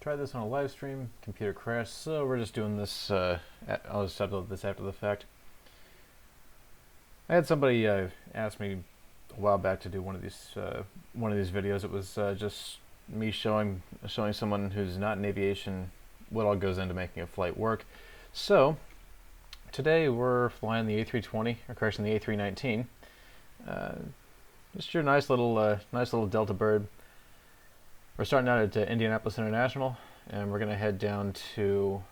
tried this on a live stream, computer crashed, so we're just doing this, I'll just upload this after the fact. I had somebody ask me a while back to do one of these videos. It was just me showing someone who's not in aviation what all goes into making a flight work. So today we're flying the A320, or correction, the A319. Just your nice little Delta bird. We're starting out at Indianapolis International, and we're going to head down to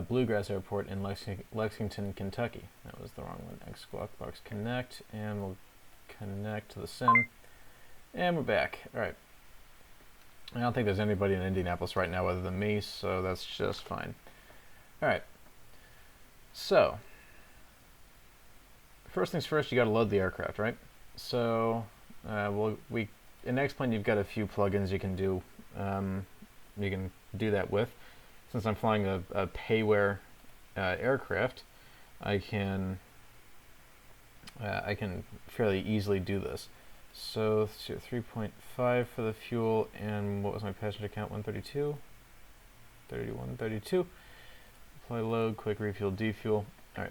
Bluegrass Airport in Lexington, Kentucky. That was the wrong one. X squawk box connect, and we'll connect to the sim, and we're back. All right. I don't think there's anybody in Indianapolis right now other than me, so that's just fine. All right. So, first things first, you got to load the aircraft, right? So, in X-Plane, you've got a few plugins you can do. You can do that with. Since I'm flying a payware aircraft, I can fairly easily do this. So let's do 3.5 for the fuel, and what was my passenger count? 132, 31, 32. Apply load, quick refuel, defuel. All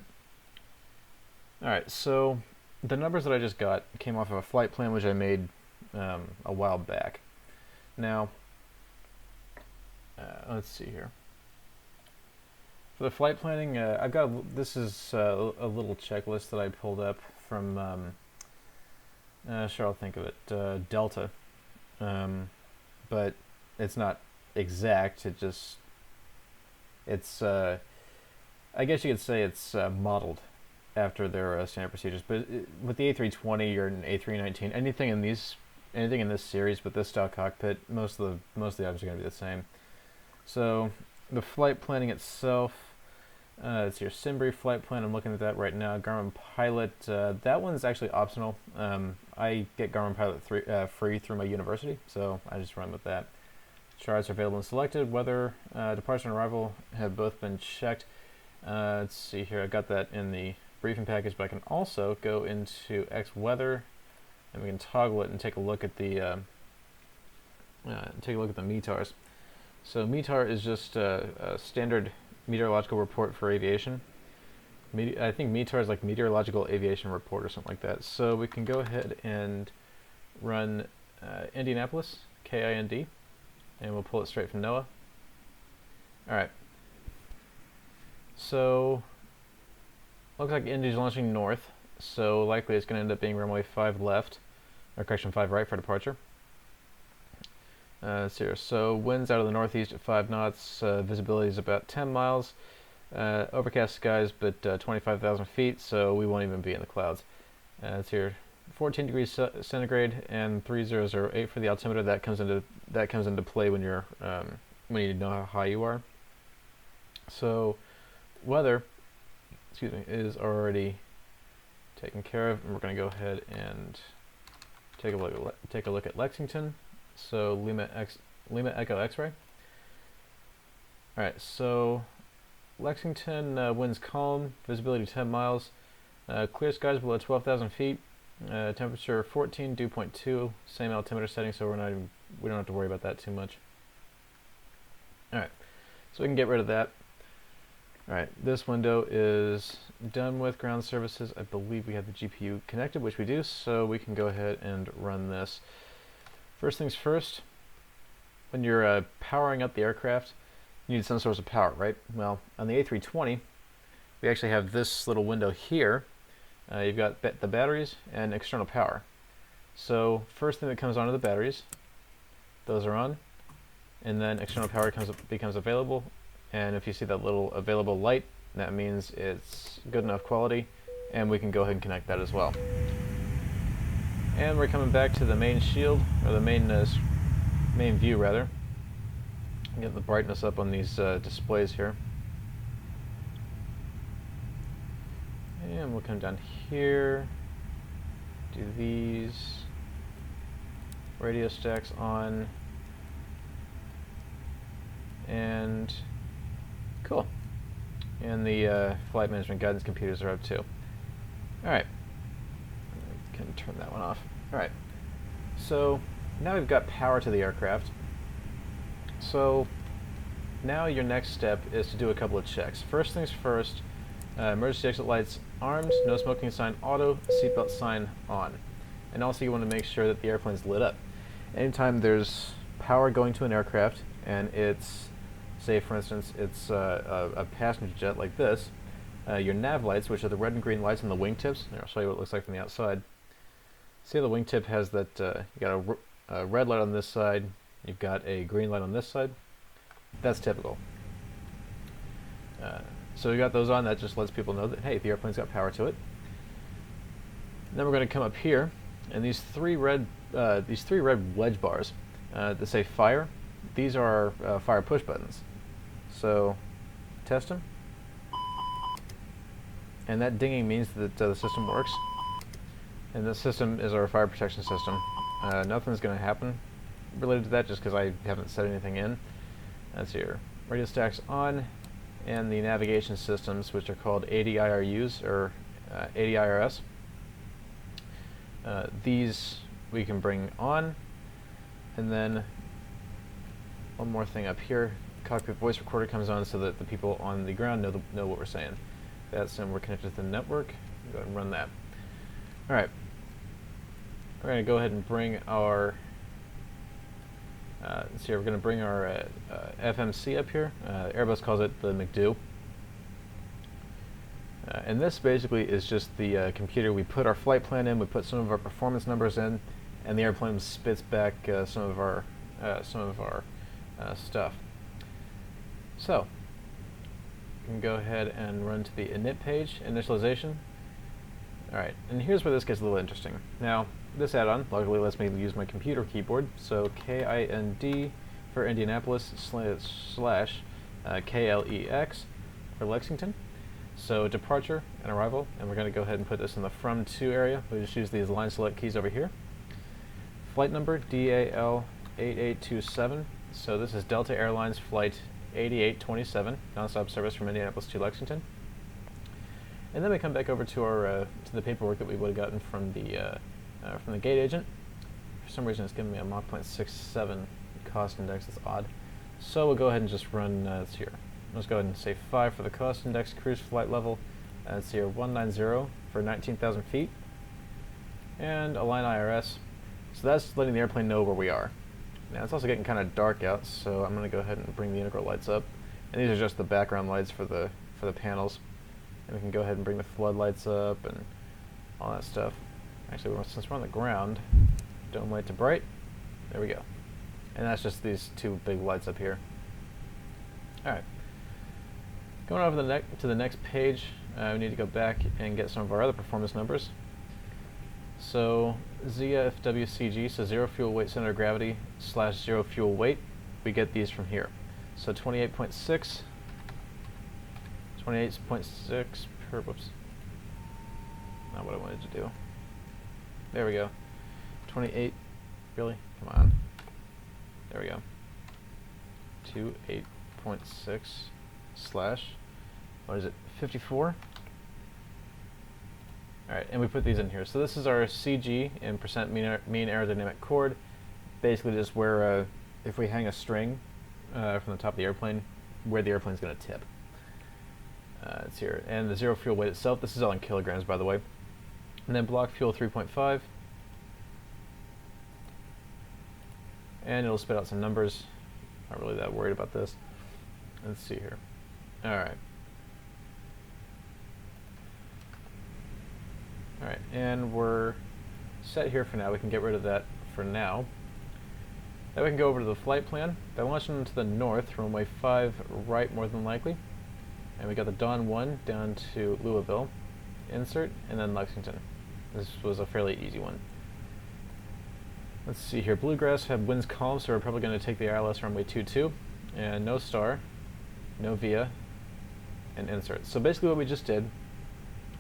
right. So the numbers that I just got came off of a flight plan which I made a while back. Now, let's see here. For the flight planning, I've got this is a little checklist that I pulled up from. Sure, I'll think of it. Delta, but it's not exact. It's I guess you could say it's modeled after their standard procedures. But with the A320 or an A319, anything in this series with this style cockpit, most of the items are going to be the same. So the flight planning itself, it's your Simbrief flight plan. I'm looking at that right now. Garmin Pilot, that one's actually optional. I get Garmin Pilot free through my university, so I just run with that. Charts are available and selected. Weather, departure and arrival have both been checked. Let's see here. I got that in the briefing package, but I can also go into X Weather, and we can toggle it and take a look at the METARs. So METAR is just a standard meteorological report for aviation. I think METAR is like Meteorological Aviation Report or something like that. So we can go ahead and run Indianapolis, KIND, and we'll pull it straight from NOAA. Alright. So, looks like Indy's launching north, so likely it's going to end up being runway 5 left, or correction, 5 right for departure. Let's see here. So winds out of the northeast at 5 knots, visibility is about 10 miles, overcast skies but 25,000 feet, so we won't even be in the clouds. It's here 14 degrees centigrade and 3008 for the altimeter. That comes into play when you're when you know how high you are. So weather, is already taken care of, and we're going to go ahead and take a look at Lexington. So Lima Echo X-ray. Alright, so Lexington, winds calm, visibility 10 miles, clear skies below 12,000 feet, temperature 14, dew point 2, same altimeter setting, so we don't have to worry about that too much. Alright, so we can get rid of that. Alright, this window is done with ground services. I believe we have the GPU connected, which we do, so we can go ahead and run this. First things first, when you're powering up the aircraft, you need some source of power, right? Well, on the A320, we actually have this little window here. You've got the batteries and external power. So first thing that comes onto the batteries, those are on, and then external power becomes available. And if you see that little available light, that means it's good enough quality, and we can go ahead and connect that as well. And we're coming back to the main shield, or the main view rather. Get the brightness up on these displays here. And we'll come down here, do these, radio stacks on, and cool. And the flight management guidance computers are up too. Alright. Can turn that one off. Alright, so now we've got power to the aircraft. So now your next step is to do a couple of checks. First things first, emergency exit lights armed, no smoking sign auto, seatbelt sign on. And also you want to make sure that the airplane's lit up. Anytime there's power going to an aircraft and it's, say for instance, it's a passenger jet like this, your nav lights, which are the red and green lights on the wingtips, I'll show you what it looks like from the outside. See how the wingtip has that, you got a red light on this side, you've got a green light on this side. That's typical. So we got those on. That just lets people know that, hey, the airplane's got power to it. Then we're going to come up here, and these three red wedge bars that say fire, these are fire push buttons. So test them, and that dinging means that the system works. And this system is our fire protection system. Nothing's going to happen related to that just because I haven't set anything in. That's here. Radio stacks on, and the navigation systems, which are called ADIRUs or ADIRS. These we can bring on, and then one more thing up here. Cockpit voice recorder comes on so that the people on the ground know what we're saying. That's when we're connected to the network. Go ahead and run that. All right. We're going to go ahead and bring our let's see, we're going to bring our FMC up here. Airbus calls it the McDo. And this basically is just the computer. We put our flight plan in, we put some of our performance numbers in, and the airplane spits back some of our stuff. So we can go ahead and run to the init page, initialization. All right, and here's where this gets a little interesting. Now, this add-on luckily lets me use my computer keyboard, so KIND for Indianapolis slash KLEX for Lexington. So departure and arrival, and we're going to go ahead and put this in the from to area. We just use these line select keys over here. Flight number DAL8827, so this is Delta Airlines flight 8827, nonstop service from Indianapolis to Lexington. And then we come back over to our to the paperwork that we would have gotten from the gate agent. For some reason, it's giving me a Mach 0.67 cost index. That's odd. So we'll go ahead and just run this here. Let's go ahead and say 5 for the cost index, cruise flight level. That's here 190 for 19,000 feet, and align IRS. So that's letting the airplane know where we are. Now it's also getting kind of dark out, so I'm going to go ahead and bring the integral lights up. And these are just the background lights for the panels. And we can go ahead and bring the floodlights up and all that stuff. Actually, since we're on the ground, dome light to bright. There we go. And that's just these two big lights up here. All right. Going over to the next page, we need to go back and get some of our other performance numbers. So ZFWCG, so zero fuel weight center of gravity slash zero fuel weight. We get these from here. So 28.6. 28.6 per, whoops, not what I wanted to do. There we go. 28, really? Come on. There we go. 28.6 slash, what is it, 54? Alright, and we put these in here. So this is our CG in percent mean aerodynamic chord. Basically just where, if we hang a string from the top of the airplane, where the airplane's going to tip. It's here. And the zero fuel weight itself, this is all in kilograms, by the way. And then block fuel 3.5. And it'll spit out some numbers. Not really that worried about this. Let's see here. Alright. Alright, and we're set here for now. We can get rid of that for now. Then we can go over to the flight plan. They're launching to the north, runway 5 right more than likely. And we got the Dawn 1 down to Louisville, insert, and then Lexington. This was a fairly easy one. Let's see here. Bluegrass have winds calm, so we're probably going to take the ILS runway 22, and no star, no via, and insert. So basically what we just did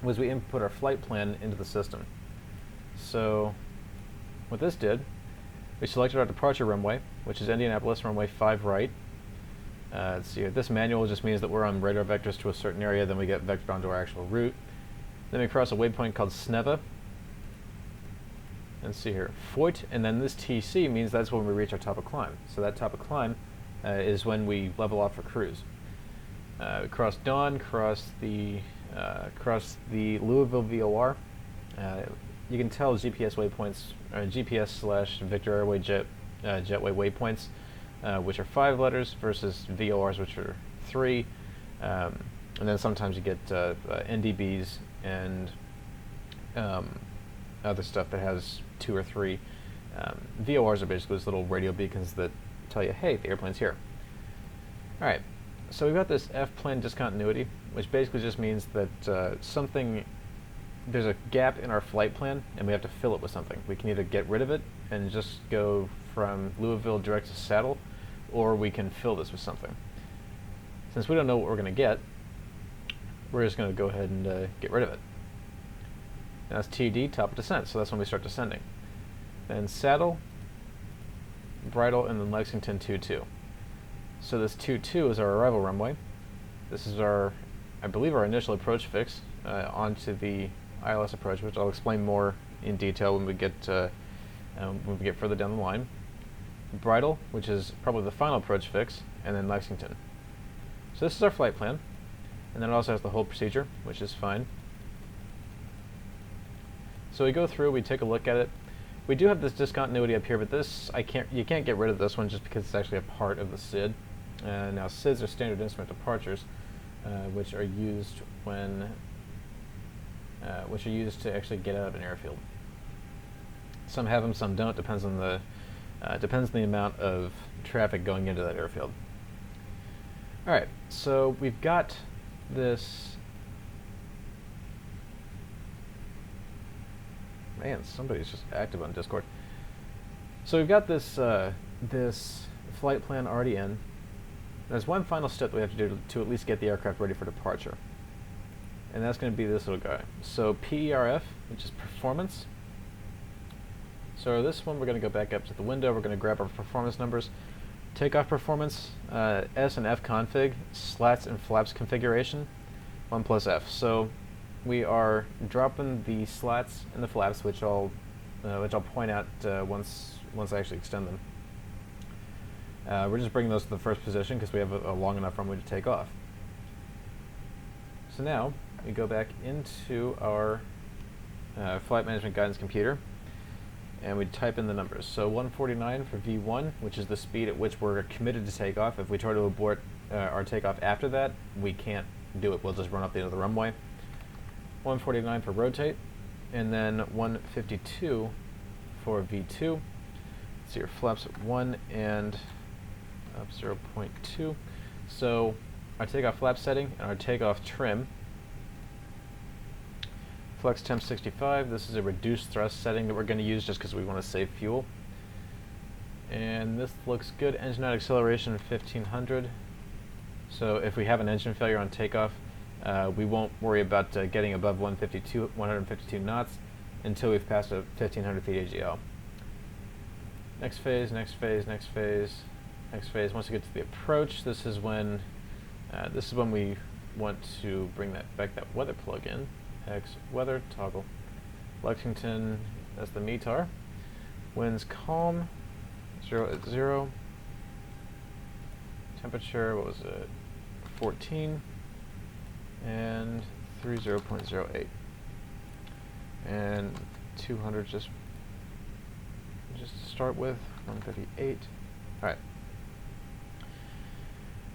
was we input our flight plan into the system. So what this did, we selected our departure runway, which is Indianapolis, runway 5 right. Let's see here. This manual just means that we're on radar vectors to a certain area, then we get vectored onto our actual route. Then we cross a waypoint called Sneva. Let's see here. Foyt, and then this TC means that's when we reach our top of climb. So that top of climb is when we level off for cruise. Cross Dawn, cross the Louisville VOR. You can tell GPS waypoints, GPS/Victor Airway Jetway waypoints, which are 5 letters, versus VORs, which are 3. And then sometimes you get NDBs and other stuff that has 2 or 3. VORs are basically just little radio beacons that tell you, hey, the airplane's here. Alright, so we've got this F-plane discontinuity, which basically just means that there's a gap in our flight plan, and we have to fill it with something. We can either get rid of it and just go from Louisville direct to Saddle, or we can fill this with something. Since we don't know what we're going to get, we're just going to go ahead and get rid of it. Now that's TD, top of descent, so that's when we start descending. Then Saddle, Bridle, and then Lexington 2-2. So this 2-2 is our arrival runway. This is I believe our initial approach fix onto the ILS approach, which I'll explain more in detail when we get further down the line. Bridle, which is probably the final approach fix, and then Lexington. So this is our flight plan, and then it also has the whole procedure, which is fine. So we go through, we take a look at it. We do have this discontinuity up here, but you can't get rid of this one just because it's actually a part of the SID. Now SIDs are standard instrument departures, which are used to actually get out of an airfield. Some have them, some don't. Depends on the amount of traffic going into that airfield. All right, so we've got this. Man, somebody's just active on Discord. So we've got this this flight plan already in. There's one final step that we have to do to at least get the aircraft ready for departure. And that's going to be this little guy. So PERF, which is performance. So this one, we're going to go back up to the window. We're going to grab our performance numbers. Takeoff performance, S and F config, slats and flaps configuration, 1 plus F. So we are dropping the slats and the flaps, which I'll point out once I actually extend them. We're just bringing those to the first position because we have a long enough runway to take off. So now we go back into our flight management guidance computer, and we type in the numbers. So 149 for V1, which is the speed at which we're committed to take off. If we try to abort our takeoff after that, we can't do it. We'll just run up the end of the runway. 149 for rotate, and then 152 for V2. So your flaps at 1 and up 0.2. So our takeoff flap setting and our takeoff trim. Flex temp 65. This is a reduced thrust setting that we're going to use just because we want to save fuel. And this looks good. Engine out acceleration 1500. So if we have an engine failure on takeoff, we won't worry about getting above 152 knots until we've passed a 1500 feet AGL. Next phase, next phase, next phase, next phase. Once we get to the approach, this is when we want to bring that weather plug in. X weather toggle. Lexington, that's the METAR. Winds calm, 0 at 0. Temperature, what was it? 14. And 30.08. And 200 just to start with, 158. Alright.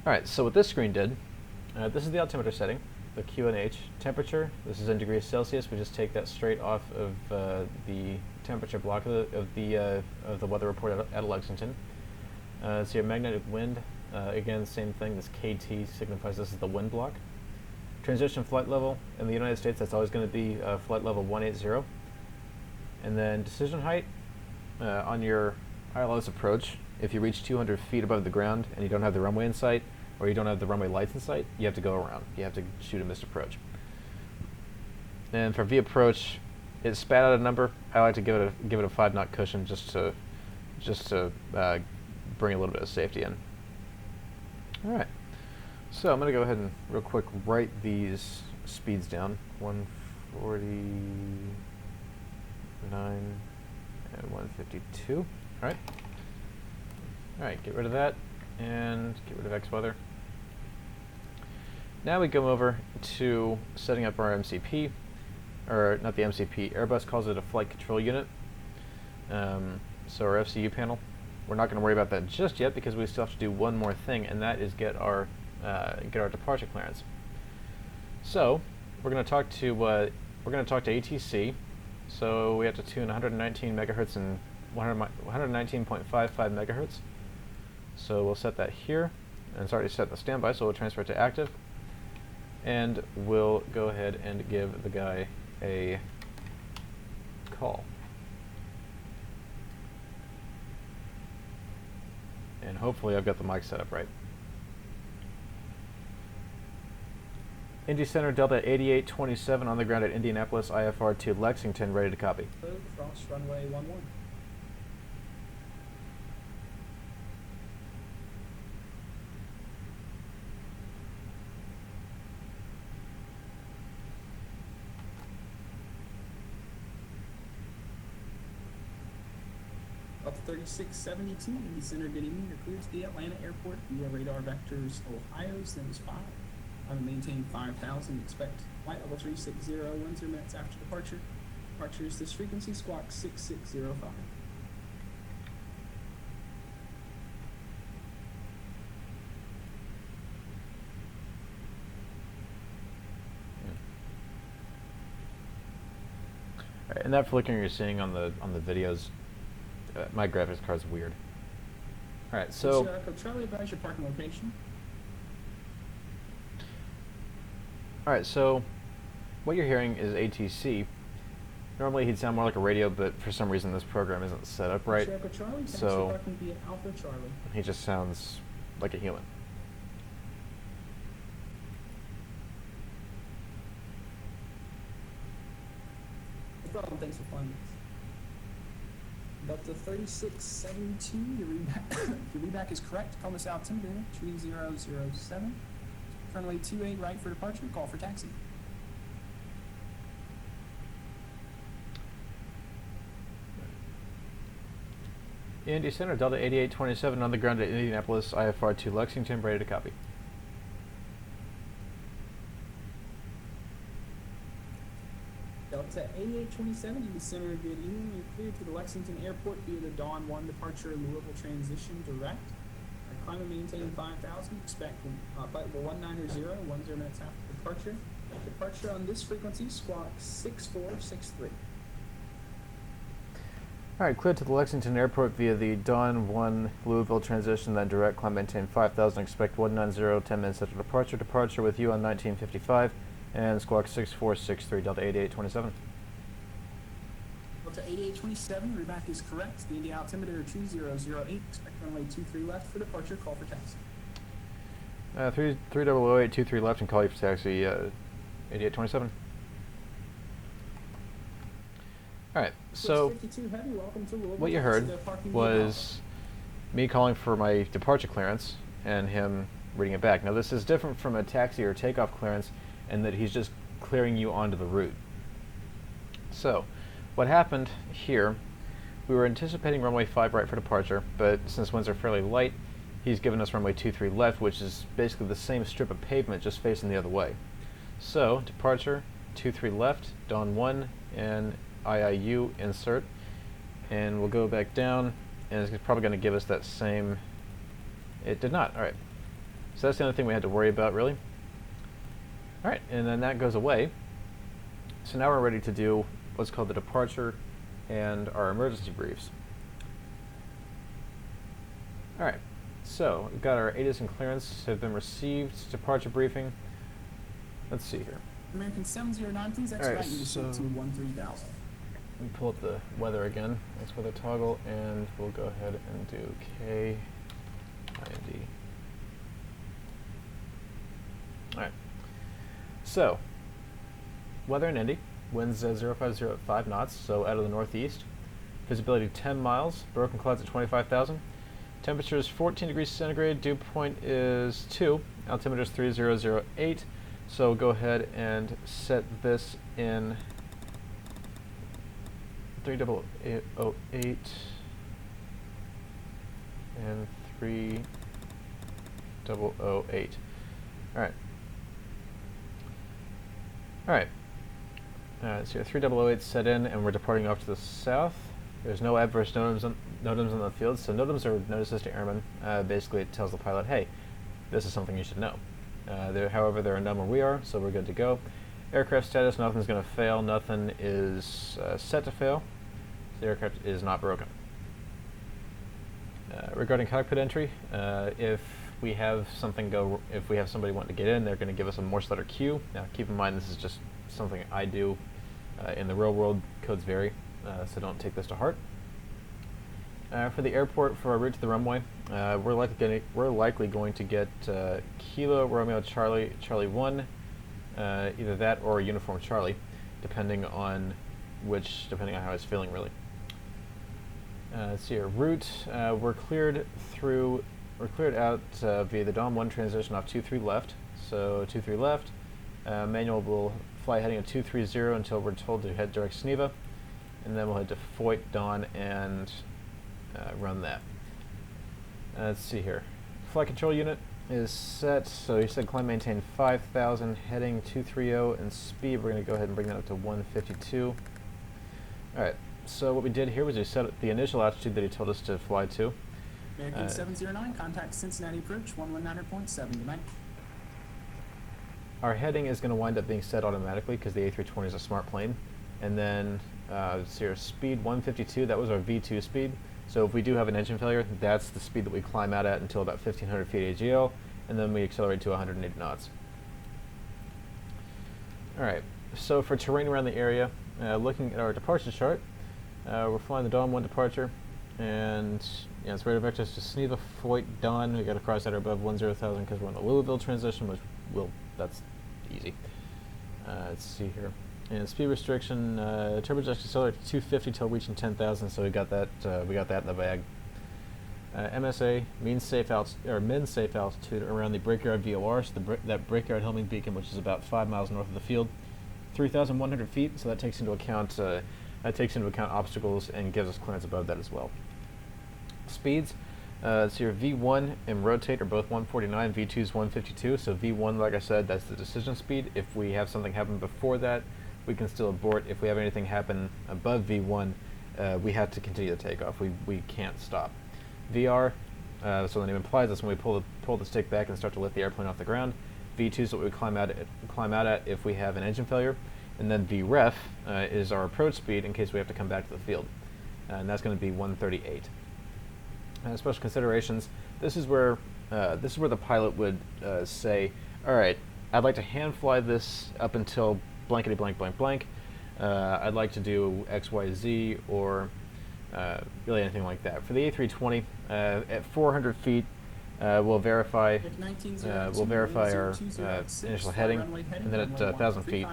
Alright, so what this screen did, this is the altimeter setting, the QNH. Temperature, this is in degrees Celsius. We just take that straight off of the temperature block of the weather report at Lexington. So your magnetic wind, again, same thing. This KT signifies this is the wind block. Transition flight level, in the United States, that's always going to be flight level 180. And then decision height, on your ILS approach, if you reach 200 feet above the ground and you don't have the runway in sight, or you don't have the runway lights in sight, you have to go around. You have to shoot a missed approach. And for V approach, it spat out a number. I like to give it a 5-knot cushion just to bring a little bit of safety in. All right. So I'm going to go ahead and real quick write these speeds down. 149 and 152. All right. All right. Get rid of that. and get rid of X weather. Now we go over to setting up our MCP, or not the MCP, Airbus calls it a flight control unit. So our FCU panel, we're not going to worry about that just yet because we still have to do one more thing, and that is get our departure clearance. So we're going to talk to ATC. So we have to tune 119 megahertz and 119.55 megahertz. So we'll set that here, and it's already set in the standby, so we'll transfer it to active, and we'll go ahead and give the guy a call. And hopefully I've got the mic set up right. Indy Center Delta 8827 on the ground at Indianapolis, IFR to Lexington, ready to copy. Cross runway 11. Up to 3672, Indy Center, good evening. You're cleared to the Atlanta airport via radar vectors Ohio, Sims 5. I'm maintain 5,000. Expect flight level 360, winds or minutes after departure. Departure is this frequency, squawk 6605. Alright, and that flickering you're seeing on the videos, my graphics card's weird. Alright, so Charlie, advise your parking location. Alright, so what you're hearing is ATC. Normally he'd sound more like a radio, but for some reason this program isn't set up right. Charlie, so Alpha Charlie. He just sounds like a human. No problem, thanks for finding us. Up to 3672, your readback is correct. Call this altimeter 3007. Runway 28 right for departure. Call for taxi. Indy Center Delta 8827 on the ground at Indianapolis, IFR to Lexington, ready to copy. Delta 8827, Indy Center, good evening. You're cleared to the Lexington Airport via the Dawn 1 departure Louisville transition direct. Climb and maintain 5,000. Expect flight level 190, 10 minutes after departure. Departure on this frequency, squawk 6463. Alright, cleared to the Lexington Airport via the Dawn 1 Louisville transition, then direct, climb, maintain 5,000, expect 190, 10 minutes after departure. Departure with you on 1955, and squawk 6463, Delta 8827. Delta 8827, readback is correct. The Indy altimeter 2008, expect runway 23 left for departure, call for taxi. 300823 left and call you for taxi, 8827. Alright, so what you heard was me calling for my departure clearance and him reading it back. Now this is different from a taxi or takeoff clearance in that he's just clearing you onto the route. So what happened here, we were anticipating runway 5 right for departure, but since winds are fairly light, he's given us runway 23 left, which is basically the same strip of pavement just facing the other way. So departure 23 left, Dawn 1, and IIU insert, and we'll go back down, and it's probably going to give us that same. It did not. Alright, so that's the only thing we had to worry about, really. Alright, and then that goes away. So now we're ready to do what's called the departure and our emergency briefs. Alright, so we've got our ATIS and clearance have been received. Departure briefing. Let's see here. American 709, please exit right into so 13,000. Let me pull up the weather again. That's weather toggle, and we'll go ahead and do K IND. Alright. So, weather in Indy. Winds 050 at 5 knots, so out of the northeast. Visibility 10 miles. Broken clouds at 25,000. Temperature is 14 degrees centigrade. Dew point is 2. Altimeter is 3008. So go ahead and set this in 3808 and 3 3008. Alright. Alright. So your 3008 set in, and we're departing off to the south. There's no adverse NOTAMs on the field, so NOTAMs are notices to airmen. Basically, it tells the pilot, hey, this is something you should know. However, there are none where we are, so we're good to go. Aircraft status, nothing's going to fail. Nothing is set to fail. The aircraft is not broken. Regarding cockpit entry, if we have somebody wanting to get in, they're going to give us a Morse letter Q. Now, keep in mind, this is just something I do. In the real world, codes vary, so don't take this to heart. For the airport, for our route to the runway, we're likely going to get Kilo Romeo Charlie 1, either that or Uniform Charlie, depending on how it's feeling, really. Let's see here. Route, we're cleared out via the Dawn 1 transition off 23 left. So 23 left. Manual will fly heading at 230 until we're told to head direct Sneva, and then we'll head to Foyt, Dawn, and run that. Let's see here. Flight control unit is set, so you said climb maintain 5,000, heading 230, and speed, we're going to go ahead and bring that up to 152. Alright, so what we did here was we set the initial altitude that he told us to fly to. American 709, contact Cincinnati approach, 119.7, good night. Our heading is going to wind up being set automatically because the A320 is a smart plane. And then, see our speed 152, that was our V2 speed. So if we do have an engine failure, that's the speed that we climb out at until about 1,500 feet AGL, and then we accelerate to 180 knots. Alright, so for terrain around the area, looking at our departure chart, we're flying the Dawn 1 departure, and it's radar vectors to Sneva, Foyt, Dawn. We got to cross that above 10,000 because we're on the Louisville transition, which that's easy. Let's see here. And speed restriction, turbojet accelerate to 250 till reaching 10,000. So we got that in the bag. MSA min safe altitude around the Brickyard VOR. So that Brickyard homing beacon, which is about 5 miles north of the field, 3,100 feet. So that takes into account obstacles and gives us clearance above that as well. Speeds. So your V1 and rotate are both 149, V2 is 152. So V1, like I said, that's the decision speed. If we have something happen before that, we can still abort. If we have anything happen above V1, we have to continue the takeoff. We can't stop. VR, so the name implies, that's when we pull the stick back and start to lift the airplane off the ground. V2 is what we climb out at if we have an engine failure. And then VREF is our approach speed in case we have to come back to the field. And that's going to be 138. Special considerations. This is where the pilot would say, all right, I'd like to hand fly this up until blankety blank blank blank. I'd like to do X, Y, Z, or really anything like that. For the A320, at 400 feet, we'll verify our initial heading, and then at 1,000 feet,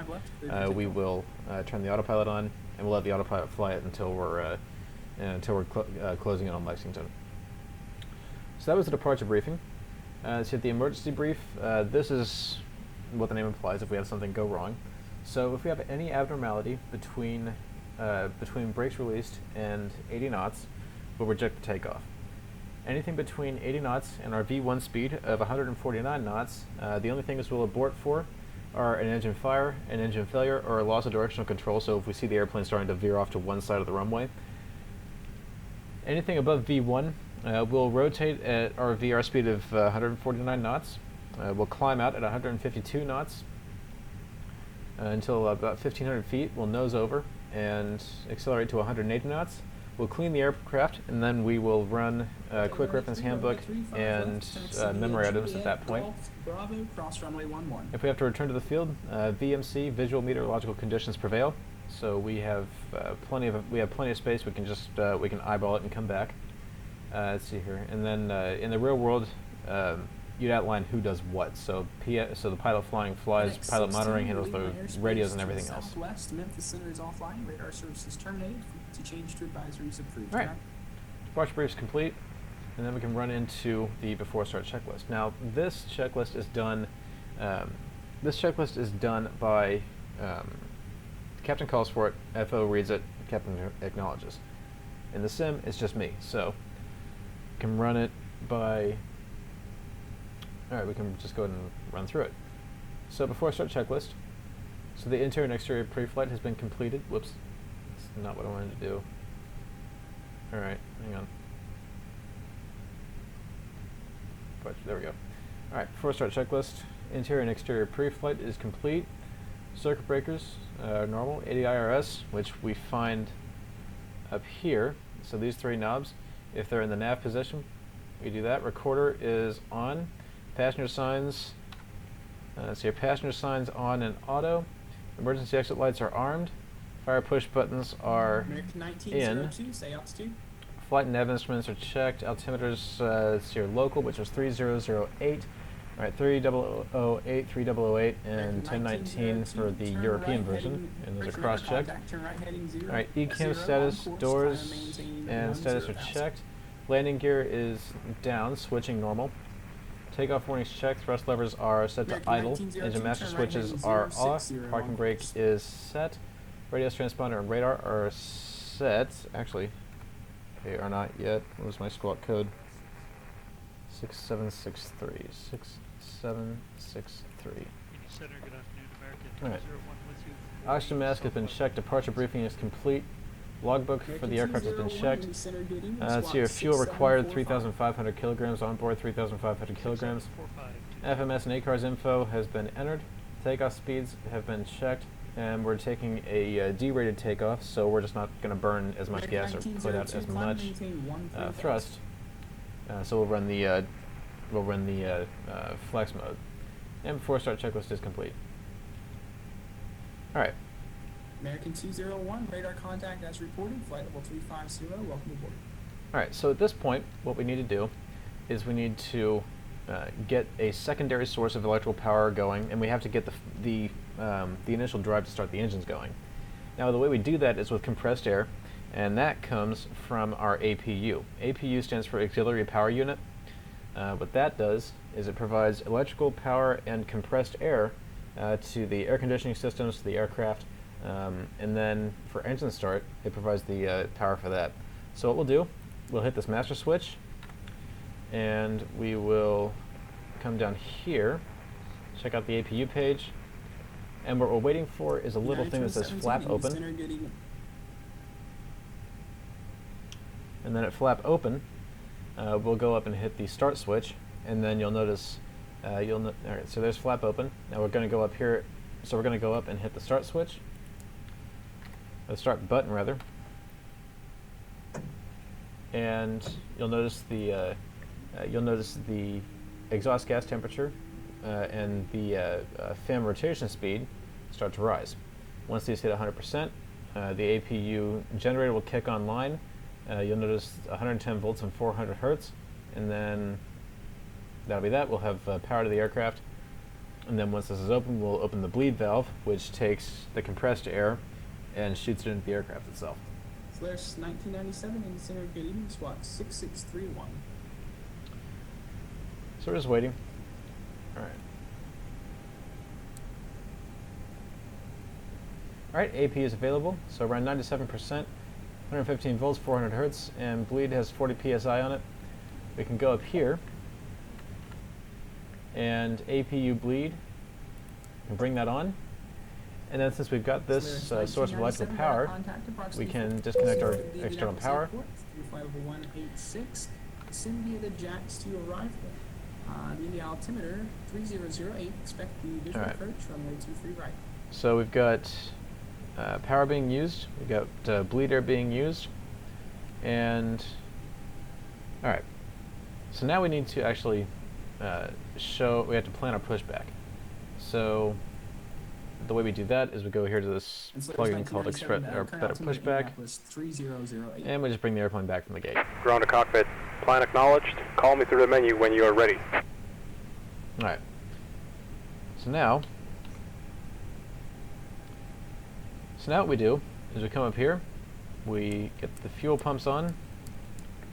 we will turn the autopilot on, and we'll let the autopilot fly it until we're closing in on Lexington. So that was the departure briefing. So the emergency brief, this is what the name implies if we have something go wrong. So if we have any abnormality between brakes released and 80 knots, we'll reject the takeoff. Anything between 80 knots and our V1 speed of 149 knots, the only things we'll abort for are an engine fire, an engine failure, or a loss of directional control, so if we see the airplane starting to veer off to one side of the runway. Anything above V1, we'll rotate at our VR speed of 149 knots. We'll climb out at 152 knots until about 1,500 feet. We'll nose over and accelerate to 180 knots. We'll clean the aircraft, and then we will run a quick reference handbook and memory items at that point. Bravo, cross runway 11. If we have to return to the field, VMC, visual meteorological conditions prevail. So we have plenty of space. We can just we can eyeball it and come back. Let's see here, and then in the real world, you'd outline who does what. So the pilot flies, pilot monitoring handles the radios and everything else. Southwest, Memphis Center is offline. Radar services terminated. Frequency change to advisories approved. All right. Departure brief is complete, and then we can run into the before start checklist. Now this checklist is done. By captain calls for it, FO reads it, captain acknowledges. In the sim, it's just me, so can run it by Alright, we can just go ahead and run through it. So before I start checklist, so the interior and exterior pre-flight has been completed. Whoops, that's not what I wanted to do. Alright, hang on. But there we go. Alright, before I start checklist, interior and exterior pre-flight is complete. Circuit breakers are normal. ADIRS, which we find up here. So these three knobs, if they're in the nav position, we do that. Recorder is on. Passenger signs, so your passenger signs on and auto. Emergency exit lights are armed. Fire push buttons are in. Say altitude. Flight and nav instruments are checked. Altimeters, it's your local, which is 3008. Alright, 3008, 3008, and 1019 for the European version, and those are cross-checked. Alright, ECAM status, doors, and status are checked. Landing gear is down, switching normal. Takeoff warnings checked, thrust levers are set to idle, engine master switches are off, parking brake is set, radio transponder and radar are set. Actually, they are not yet. What was my squawk code? 6763. 6763. Center, good afternoon, American Alright. 201 with you. Oxygen mask has been checked, departure briefing is complete. Logbook for the aircraft has been checked. So your fuel required 3,500 kilograms, on board 3,500 kilograms. FMS and ACARS info has been entered. Takeoff speeds have been checked, and we're taking a D-rated takeoff, so we're just not going to burn as much gas or put out as much thrust. So we'll run the flex mode. And before start checklist is complete. All right. American 201, radar contact as reported, flight level 350, welcome aboard. Alright, so at this point, what we need to do is we need to get a secondary source of electrical power going, and we have to get the initial drive to start the engines going. Now, the way we do that is with compressed air, and that comes from our APU. APU stands for Auxiliary Power Unit. What that does is it provides electrical power and compressed air to the air conditioning systems, to the aircraft, and then for engine start, it provides the power for that. So what we'll do, we'll hit this master switch, and we will come down here, check out the APU page, and what we're waiting for is a little thing that says flap open. And then at flap open, we'll go up and hit the start switch, and then you'll notice, alright, so there's flap open. Now we're going to go up here, so we're going to go up and hit the start switch. The start button rather, and you'll notice the exhaust gas temperature and the fan rotation speed start to rise. Once these hit 100%, the APU generator will kick online. You'll notice 110 volts and 400 hertz, and then that'll be that. We'll have power to the aircraft, and then once this is open, we'll open the bleed valve, which takes the compressed air and shoots it into the aircraft itself. Solaris 1997 in the center, good evening, squawk 6631. So we're just waiting. Alright. Alright, AP is available, so around 97%, 115 volts, 400 hertz, and bleed has 40 psi on it. We can go up here, and APU bleed, and bring that on. And then since we've got this source of electrical power, we can disconnect our external power. 186, soon be the jacks to arrive. The altimeter 3008, expect the visual approach, runway 23 right. So we've got power being used, we've got bleed air being used, and alright. So now we need to actually we have to plan our pushback. So the way we do that is we go here to this plugin called Better Pushback, and we just bring the airplane back from the gate. Ground to cockpit, plan acknowledged. Call me through the menu when you are ready. Alright. So now what we do is we come up here, we get the fuel pumps on.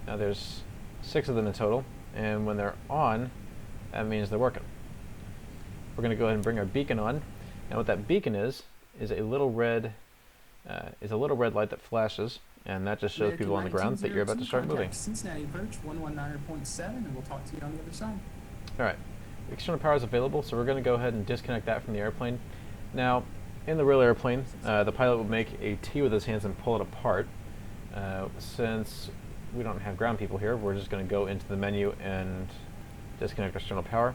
Now there's 6 of them in total, and when they're on, that means they're working. We're going to go ahead and bring our beacon on. Now what that beacon is a little red light that flashes, and that just shows people on the ground that you're about to start moving. Cincinnati approach 119.7, and we'll talk to you on the other side. Alright, external power is available, so we're going to go ahead and disconnect that from the airplane. Now, in the real airplane, the pilot would make a T with his hands and pull it apart. Since we don't have ground people here, we're just going to go into the menu and disconnect external power.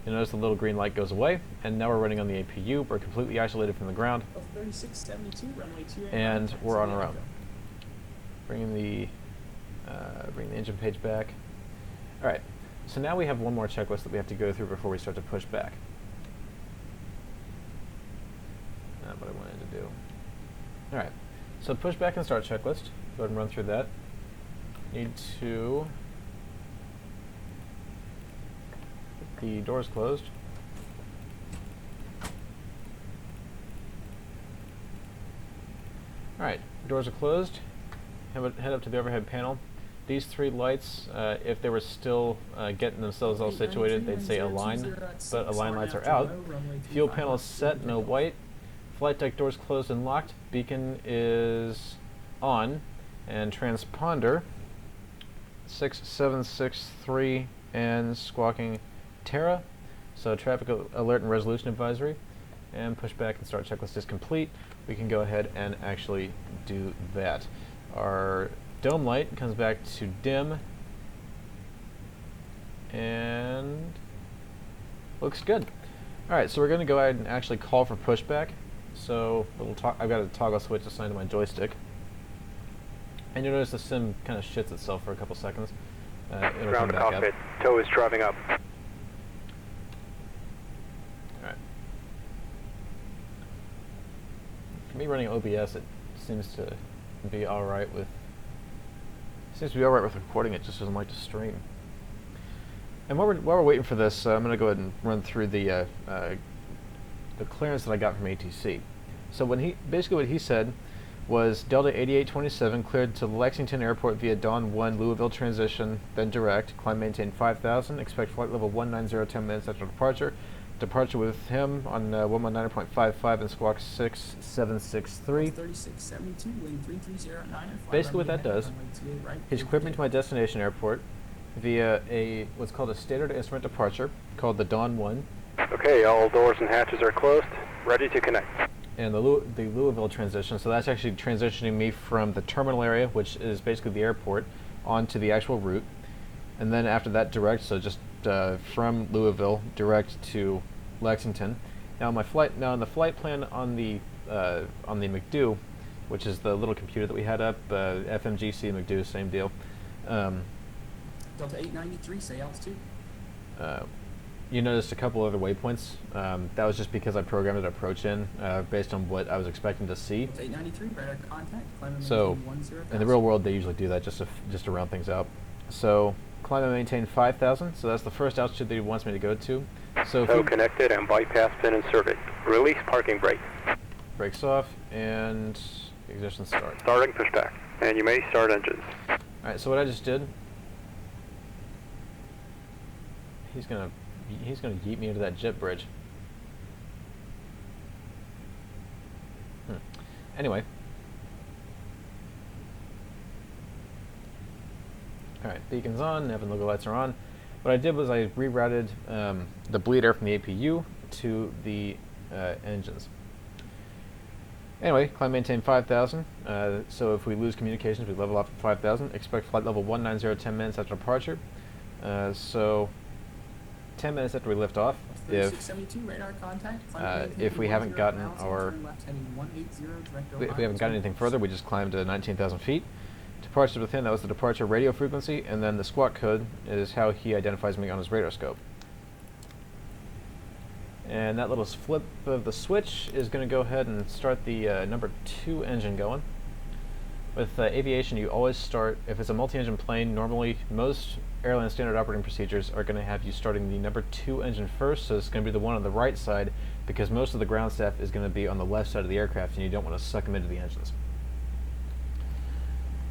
You'll notice the little green light goes away, and now we're running on the APU. We're completely isolated from the ground, 3672, runway 28. and we're on our own. Bring the engine page back. All right, so now we have one more checklist that we have to go through before we start to push back. Not what I wanted to do. All right, so push back and start checklist. Go ahead and run through that. Need to get the doors closed. All right, doors are closed. Head up to the overhead panel. These three lights, if they were still getting themselves all situated, they'd say align, but align lights are out. Fuel panel is set, no white. Flight deck doors closed and locked. Beacon is on, and transponder 6763 and squawking Terra. So traffic alert and resolution advisory. And push back and start checklist is complete. We can go ahead and actually do that. Our dome light comes back to dim and looks good. Alright, so we're going to go ahead and actually call for pushback. So I've got a toggle switch assigned to my joystick. And you'll notice the sim kind of shits itself for a couple seconds. It'll Ground come to back cockpit. up. Tow is driving up. Alright. For me running OBS, it seems to be alright with recording. It just doesn't like to stream. And while we're waiting for this, I'm going to go ahead and run through the clearance that I got from ATC. So what he said was Delta 8827 cleared to Lexington Airport via Dawn 1 Louisville transition, then direct. Climb maintain 5000. Expect flight level 190 10 minutes after departure. Departure with him on 119.55 and squawk 6763. 3672, wing 3309. Basically what that does, he's cleared me to my destination airport via what's called a standard instrument departure called the Dawn 1. Okay, all doors and hatches are closed. Ready to connect. And the Louisville transition, so that's actually transitioning me from the terminal area, which is basically the airport, onto the actual route. And then after that, direct, so just from Louisville, direct to Lexington. Now on the flight plan on the McDo, which is the little computer that we had up, FMGC McDo, same deal. Delta 893, say altitude. You noticed a couple other waypoints. That was just because I programmed an approach in based on what I was expecting to see. Delta 893, radar contact. Climb and So maintain 10,000. in the real world, they usually do that just to round things out. So climb and maintain 5000. So that's the first altitude that he wants me to go to. So Tow connected and bypass pin inserted. Release parking brake. Brakes off and ignition start. Starting pushback. And you may start engines. All right. So what I just did, he's gonna yeet me into that jet bridge. Anyway. Alright, beacon's on, nav and logo lights are on. What I did was I rerouted the bleed air from the APU to the engines. Anyway, climb maintain 5000. So if we lose communications, we level off at 5000. Expect flight level 190 10 minutes after departure. So 10 minutes after we lift off, if we haven't gotten anything further, we just climb to 19,000 feet. Departure with him, that was the departure radio frequency, and then the squawk code is how he identifies me on his radar scope. And that little flip of the switch is going to go ahead and start the number 2 engine going. With aviation, you always start, if it's a multi-engine plane, normally most airline standard operating procedures are going to have you starting the number 2 engine first, so it's going to be the one on the right side, because most of the ground staff is going to be on the left side of the aircraft, and you don't want to suck them into the engines.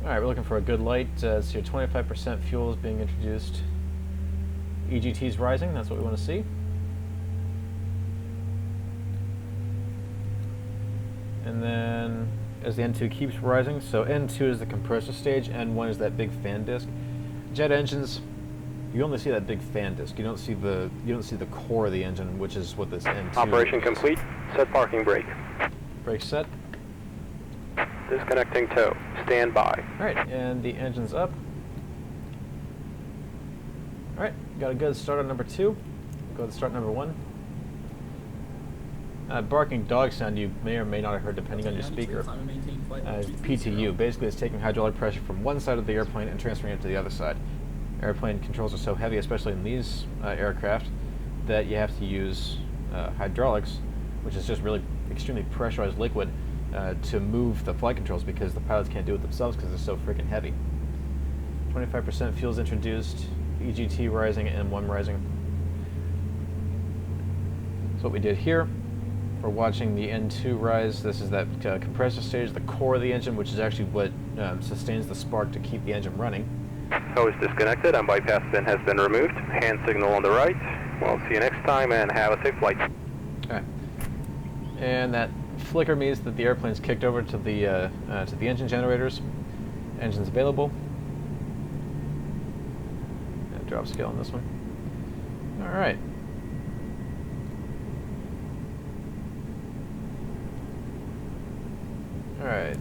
Alright, we're looking for a good light. So your 25% fuel is being introduced. EGT's rising, that's what we want to see. And then as the N2 keeps rising, so N2 is the compressor stage, N1 is that big fan disc. Jet engines you only see that big fan disc. You don't see the core of the engine, which is what this N2 Operation is. complete. Set parking brake. Brake set. Disconnecting tow. Stand by. Alright, and the engine's up. Alright, got a good start on number 2. Go to start number 1. Barking dog sound you may or may not have heard depending on your speaker. PTU. Basically, it's taking hydraulic pressure from one side of the airplane and transferring it to the other side. Airplane controls are so heavy, especially in these aircraft, that you have to use hydraulics, which is just really extremely pressurized liquid, to move the flight controls because the pilots can't do it themselves because they're so freaking heavy. 25% fuel's introduced, EGT rising, M1 rising. So what we did here, we're watching the N2 rise. This is that compressor stage, the core of the engine, which is actually what sustains the spark to keep the engine running. Hose disconnected and bypass pin has been removed. Hand signal on the right. We'll see you next time and have a safe flight. Alright. And that flicker means that the airplane's kicked over to the engine generators. Engine's available. And drop scale on this one. Alright. Alright.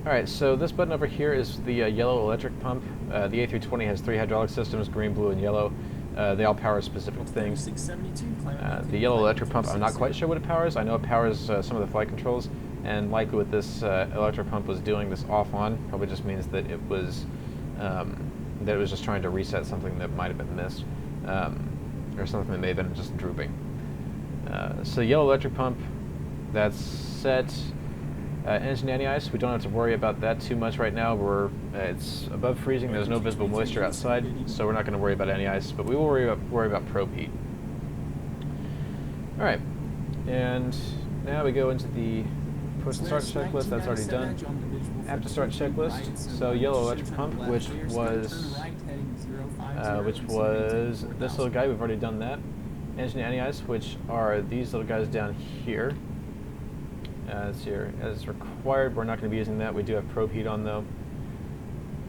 Alright, so this button over here is the yellow electric pump. The A320 has 3 hydraulic systems, green, blue, and yellow. They all power specific things. The yellow electric pump, I'm not quite sure what it powers. I know it powers some of the flight controls, and likely what this electric pump was doing, this off-on, probably just means that it was just trying to reset something that might have been missed. Or something that may have been just drooping. So yellow electric pump, that's set. Engine anti-ice, we don't have to worry about that too much right now. It's above freezing, there's no visible moisture outside, so we're not going to worry about anti-ice, but we will worry about probe heat. Alright, and now we go into the push and start checklist. That's already done. After start checklist, so yellow electric pump, which was this little guy, we've already done that. Engine anti-ice, which are these little guys down here. As required, we're not going to be using that. We do have probe heat on though.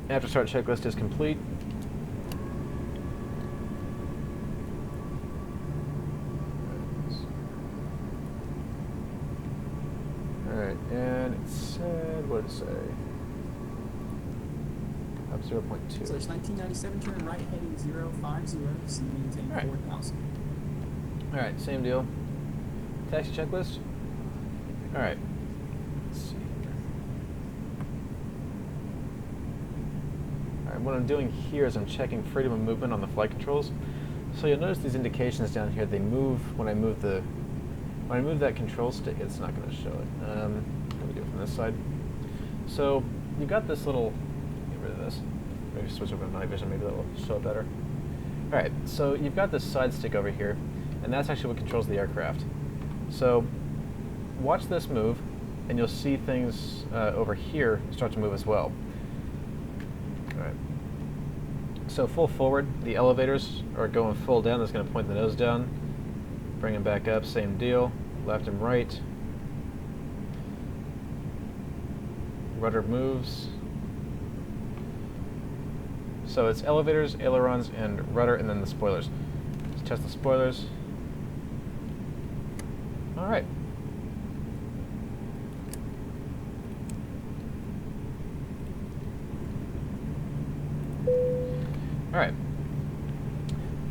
After start checklist is complete. Alright, and it said, what did it say? Up 0.2. So it's 1997, turn right heading 050, see maintain 4,000. Alright, same deal. Taxi checklist. Alright. Let's see here. Alright, what I'm doing here is I'm checking freedom of movement on the flight controls. So you'll notice these indications down here, they move when I move that control stick. It's not going to show it. Let me do it from this side. So you've got this little, get rid of this. Maybe switch over to night vision, maybe that will show it better. Alright, so you've got this side stick over here, and that's actually what controls the aircraft. So watch this move, and you'll see things over here start to move as well. Alright. So full forward, the elevators are going full down. That's going to point the nose down. Bring them back up, same deal. Left and right. Rudder moves. So it's elevators, ailerons, and rudder, and then the spoilers. Let's test the spoilers. Alright. Alright.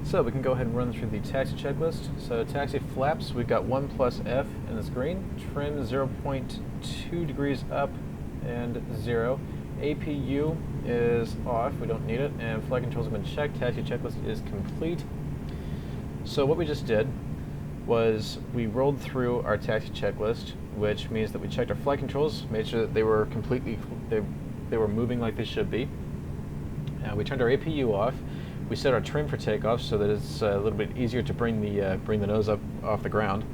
So we can go ahead and run through the taxi checklist. So taxi flaps, we've got 1 plus F in this green. Trim 0.2 degrees up and 0. APU is off, we don't need it, and flight controls have been checked. Taxi checklist is complete. So what we just did was we rolled through our taxi checklist, which means that we checked our flight controls, made sure that they were completely, they were moving like they should be. We turned our APU off. We set our trim for takeoff so that it's a little bit easier to bring the nose up off the ground.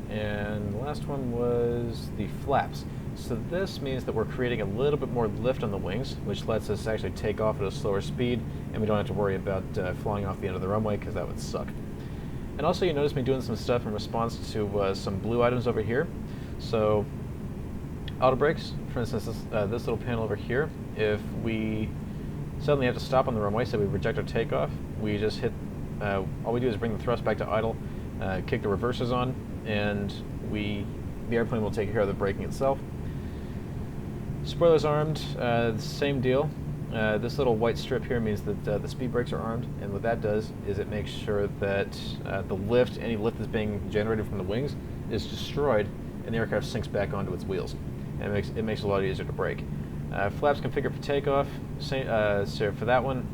And the last one was the flaps. So this means that we're creating a little bit more lift on the wings, which lets us actually take off at a slower speed, and we don't have to worry about flying off the end of the runway, because that would suck. And also you notice me doing some stuff in response to some blue items over here. So Auto brakes, for instance, this little panel over here, if we suddenly have to stop on the runway, so we reject our takeoff, we just hit, all we do is bring the thrust back to idle, kick the reversers on, and the airplane will take care of the braking itself. Spoilers armed, same deal. This little white strip here means that the speed brakes are armed, and what that does is it makes sure that any lift that's being generated from the wings is destroyed, and the aircraft sinks back onto its wheels. And it makes it a lot easier to brake. Flaps configured for takeoff. So for that one,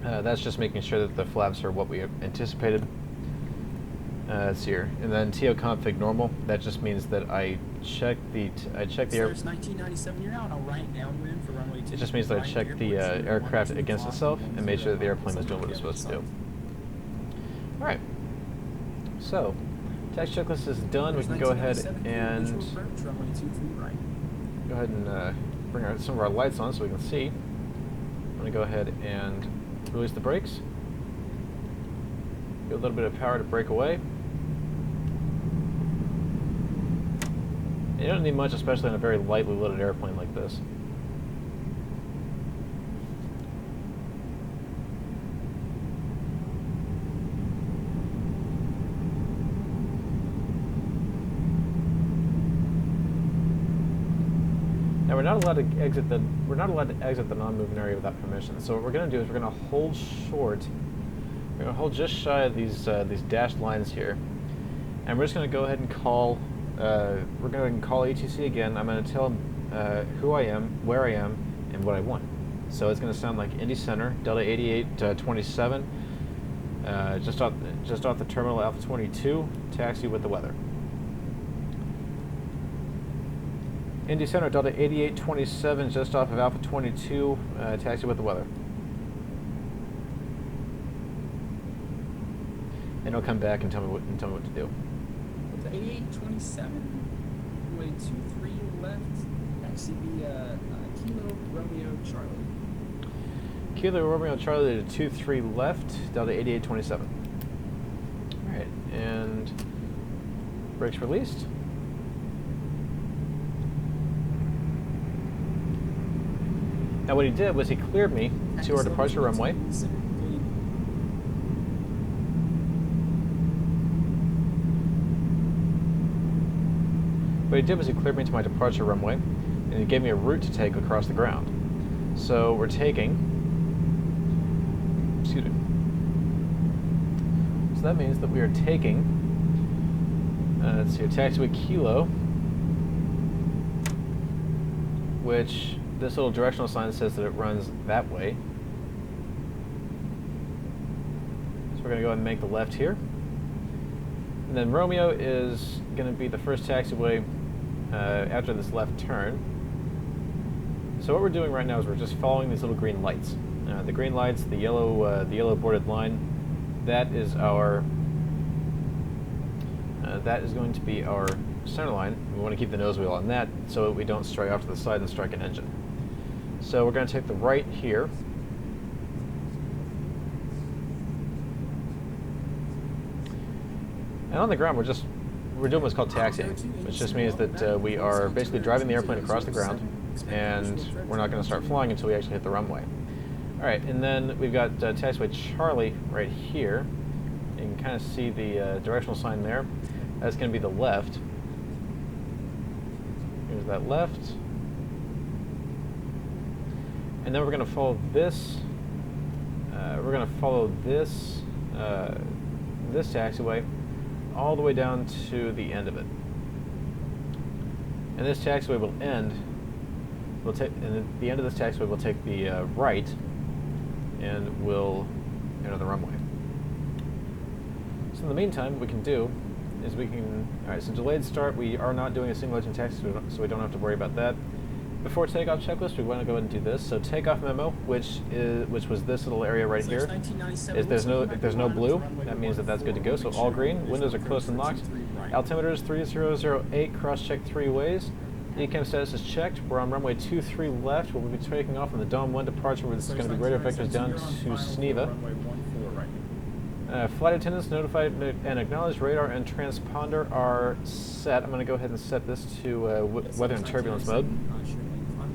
that's just making sure that the flaps are what we anticipated. It's here, and then TO config normal. That just means that I check the air. It's 1997. You're now on a right downwind for runway 2. It just means that I check the aircraft against itself and make sure that the airplane is doing what it's supposed to do. All right. So, tax checklist is done. We can go ahead and bring some of our lights on so we can see. I'm going to go ahead and release the brakes. Give a little bit of power to brake away. You don't need much, especially on a very lightly loaded airplane like this. Now we're not allowed to exit the non-moving area without permission. So what we're going to do is we're going to hold short. We're going to hold just shy of these dashed lines here, and we're just going to go ahead and call. We're going to call ATC again. I'm going to tell them who I am, where I am, and what I want. So it's going to sound like Indy Center, Delta 8827, just off the terminal Alpha 22, taxi with the weather. Indy Center, Delta 8827, just off of Alpha 22, taxi with the weather. And he'll come back and tell me what to do. It's 8827, runway 23 left, taxi via Kilo Romeo Charlie. Kilo Romeo Charlie to 23 left, Delta 8827. Alright, and brakes released. Now what he did was he cleared me to our departure runway. What he did was he cleared me to my departure runway, and he gave me a route to take across the ground. So we're taking, excuse me. So that means that we are taking, let's see, taxiway Kilo, which this little directional sign says that it runs that way. So we're going to go ahead and make the left here. And then Romeo is going to be the first taxiway after this left turn. So what we're doing right now is we're just following these little green lights. The green lights, the yellow bordered line, that is our that is going to be our center line. We want to keep the nose wheel on that so that we don't stray off to the side and strike an engine. So we're going to take the right here. And on the ground, we're doing what's called taxiing, which just means that we are basically driving the airplane across the ground, and we're not going to start flying until we actually hit the runway. All right, and then we've got taxiway Charlie right here. You can kind of see the directional sign there. That's going to be the left. Here's that left. And then we're going to follow this. We're going to follow this this taxiway all the way down to the end of it. And this taxiway will end. And at the end of this taxiway, we'll take the right, and we'll enter the runway. So in the meantime, what we can do is we can. All right. So delayed start. We are not doing a single engine taxi, so we don't have to worry about that. Before takeoff checklist, we want to go ahead and do this. So takeoff memo, which was this little area right here, is if there's no blue, that means that that's good to go. So all green, windows are closed and locked. Altimeter is 3008, cross-check 3 ways. ECAM status is checked. We're on runway 23 left. We'll be taking off on the Dom 1 departure, which is going to be radar vectors down to Sneva. Flight attendants notified and acknowledged radar and transponder are set. I'm going to go ahead and set this to weather and turbulence mode.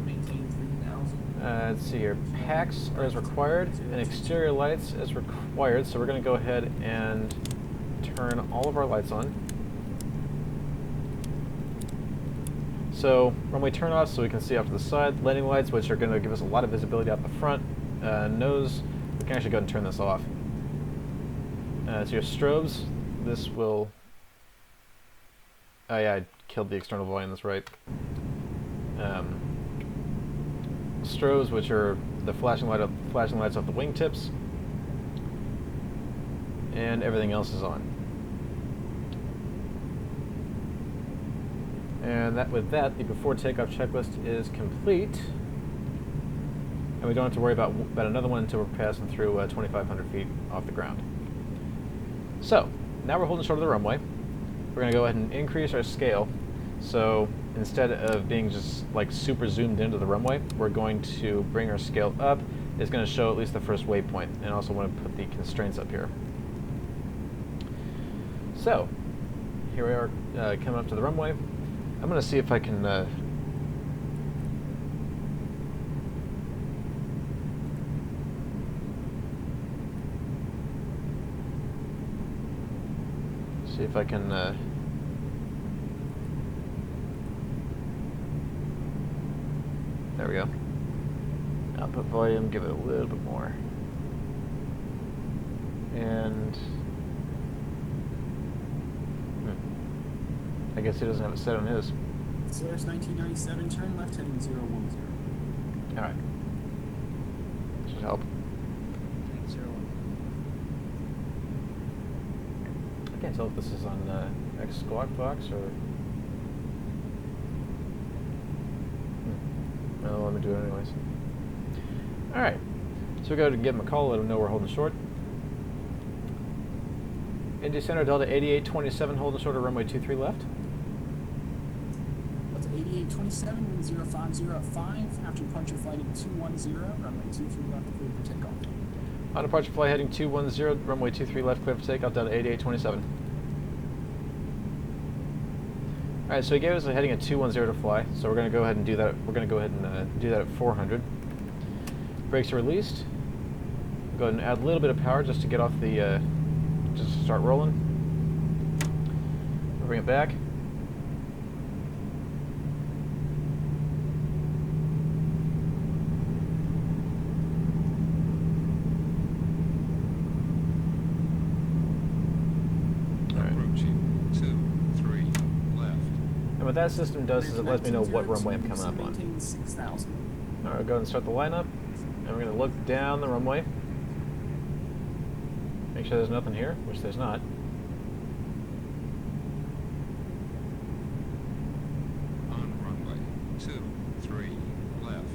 Maintain 3,000. Let's see here. Packs are as required and exterior lights as required. So we're going to go ahead and turn all of our lights on. So runway turn off so we can see off to the side. Landing lights, which are going to give us a lot of visibility out the front. Nose, we can actually go ahead and turn this off. So your strobes, this will... Oh yeah, I killed the external volume, that's right. Strobes, which are the flashing lights off the wingtips. And everything else is on. And with that, the before takeoff checklist is complete. And we don't have to worry about another one until we're passing through 2,500 feet off the ground. So, now we're holding short of the runway. We're going to go ahead and increase our scale. So, instead of being just like super zoomed into the runway, we're going to bring our scale up. It's going to show at least the first waypoint, and also want to put the constraints up here. So, here we are coming up to the runway. I'm going to see if I can there we go. Output volume, give it a little bit more. And I guess he doesn't have it set on his. Solaris 1997, turn left heading 010. Alright. Should help. Heading 01. I can't tell if this is on X Squawk Box or... Well, let me do it anyways. Alright. So we go to give him a call, let him know we're holding short. Indy Center, Delta 8827, holding short of runway 23 left. Delta 8827, wind 0505, after departure flight at 210, runway 23 left, clear for takeoff. On departure flight heading 210, runway 23 left, clear for takeoff, Delta 8827. Alright, so he gave us a heading at 210 to fly, so we're going to go ahead and do that. We're going to go ahead and do that at 400. Brakes are released. Go ahead and add a little bit of power just to get off the, just to start rolling. We'll bring it back. And what that system does is it lets me know what runway I'm coming up on. Maintain 6,000. Alright, we'll go ahead and start the lineup. And we're going to look down the runway. Make sure there's nothing here, which there's not. On runway 23 left.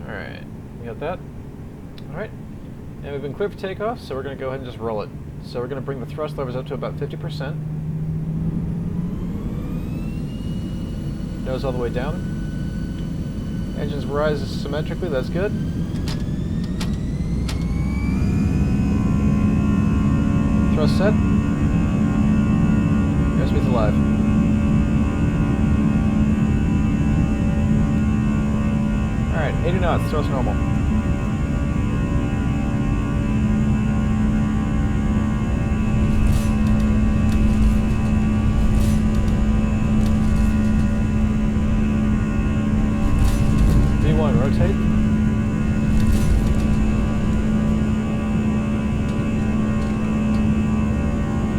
Alright, you got that? Alright. And we've been cleared for takeoff, so we're going to go ahead and just roll it. So we're going to bring the thrust levers up to about 50%. Nose all the way down. Engines rise symmetrically, that's good. Thrust set. Airspeed's alive. Alright, 80 knots, thrust normal. V1, rotate.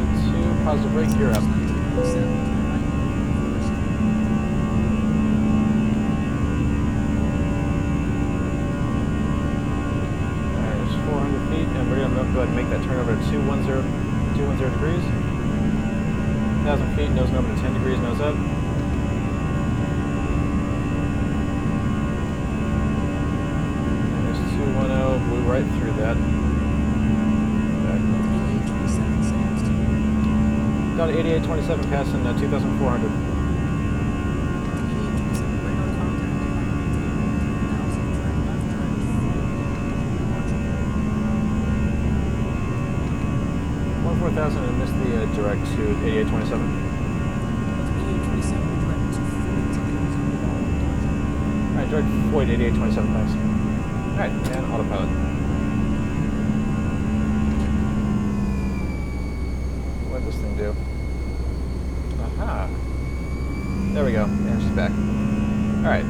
V2, positive brake, gear up. Alright, there's 400 feet, and we're going to go ahead and make that turn over to 210 degrees. 1,000 feet, nose over to 10 degrees, nose up. Blew right through that. Got 8827 passing 2,400. 12,000 and missed the direct to 8827. That's 8827 direct to Ford. Alright, direct Floyd 8827, thanks. Alright, and autopilot. What did this thing do? Aha! There we go, and she's back. Alright.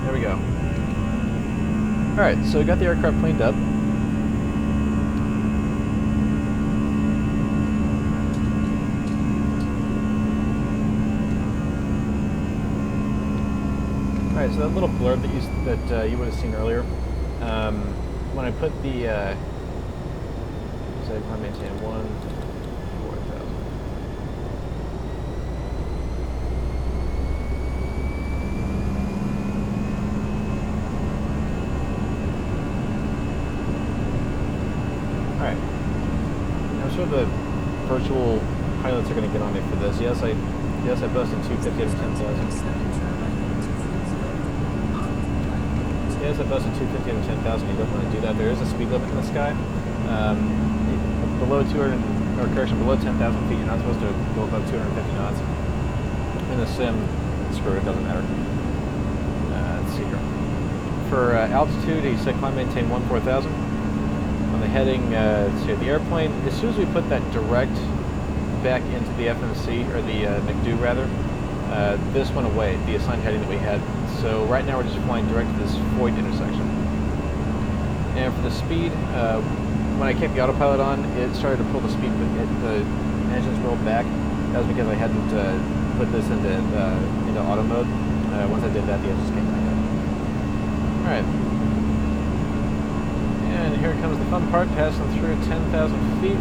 There we go. Alright, so we got the aircraft cleaned up. Alright, so that little blurb that you would have seen earlier, when I put the, say I maintain 4,000. Alright. I'm sure the virtual pilots are going to get on me for this. Yes, I busted 250 out of 10,000. Yes, I busted 250 out of 10,000. You don't want to do that. There is a speed limit in the sky. Below 200, or correction, below 10,000 feet, you're not supposed to go above 250 knots. In the sim, screw it, doesn't matter. Let's see here. For altitude, you say climb maintain 14,000. On the heading to the airplane, as soon as we put that direct back into the FMC, or the McDo rather, this went away, the assigned heading that we had. So right now we're just flying direct to this Foyt intersection. And for the speed, when I kept the autopilot on, it started to pull the speed, but the engines rolled back. That was because I hadn't put this into auto mode. Once I did that, the engines came back up. Alright. And here comes the fun part, passing through 10,000 feet.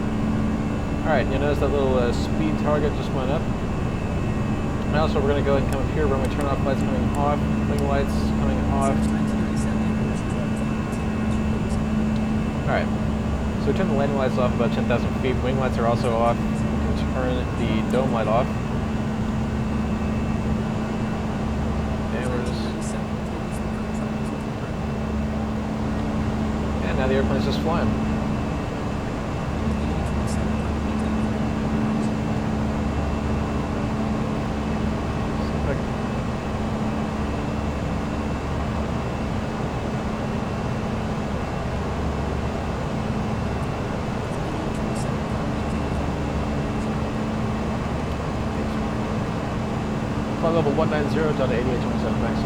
Alright, you notice that little speed target just went up. Now, so we're going to go ahead and come up here, runway turn-off lights coming off, wing lights coming off. Alright, so we turn the landing lights off about 10,000 feet. Wing lights are also off. We can turn the dome light off. And we're just... And now the airplane's just flying. Flight level 190 down to 8827, thanks.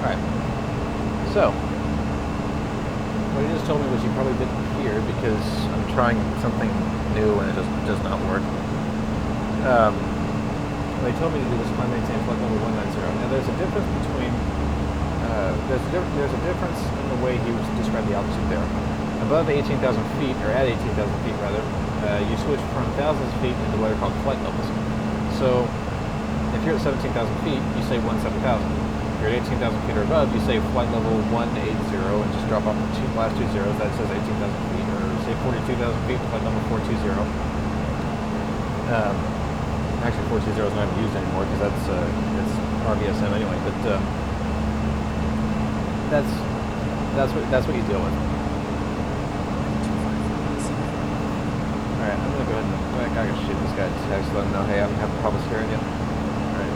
Alright. So, what he just told me was you probably didn't hear because I'm trying something new and it just does not work. They told me to do this climb maintain flight level 190. Now there's a difference between, there's a difference in the way he described the altitude there. Above 18,000 feet, or at 18,000 feet rather, you switch from thousands of feet into what are called flight levels. So, if you're at 17,000 feet, you say 17,000. If you're at 18,000 feet or above, you say flight level 180 and just drop off the last two zeros. That says 18,000 feet, or say 42,000 feet, flight level 420. Actually, 420 is not even used anymore because it's RVSM anyway. But that's what you deal with. Alright, I'm gonna go ahead and I can shoot this guy a text, let him know, hey, I'm having problems hearing you. Alright.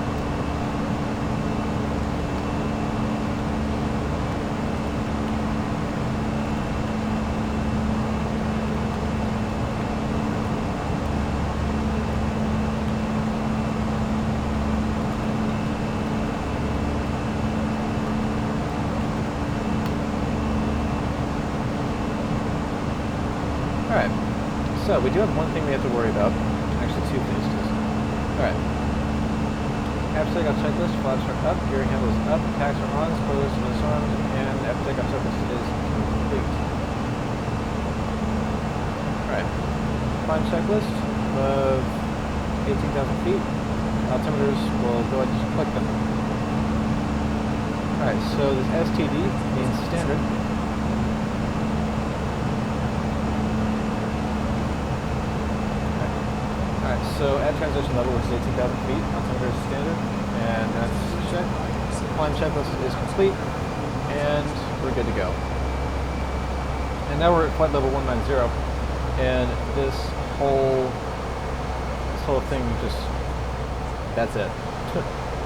Alright. So, we do have one thing we have to worry about. Actually, two things. Alright. After takeoff checklist, flaps are up, gearing handle is up, packs are on, spoilers are disarmed, and after takeoff checklist is complete. Alright. Climb checklist of 18,000 feet. Altimeters will go ahead and just click them. Alright, so this STD means standard. transition level, which is 18,000 feet. Altimeter is standard, and that's checked. Climb checklist is complete, and we're good to go. And now we're at flight level 190, and this whole thing that's it.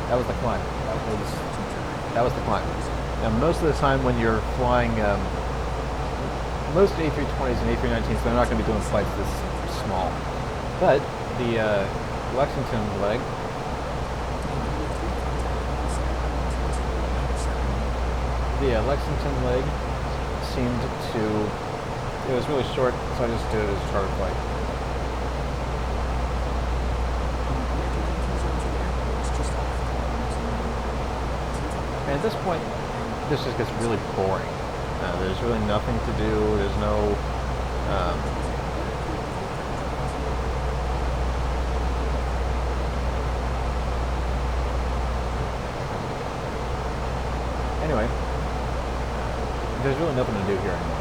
That was the climb. That was the climb. Now, most of the time when you're flying, most A320s and A319s, they're not going to be doing flights this small. But the Lexington leg, seemed to, it was really short, so I just did it as a charter flight. And at this point, this just gets really boring. There's really nothing to do. There's no... Anyway, there's really nothing to do here anymore.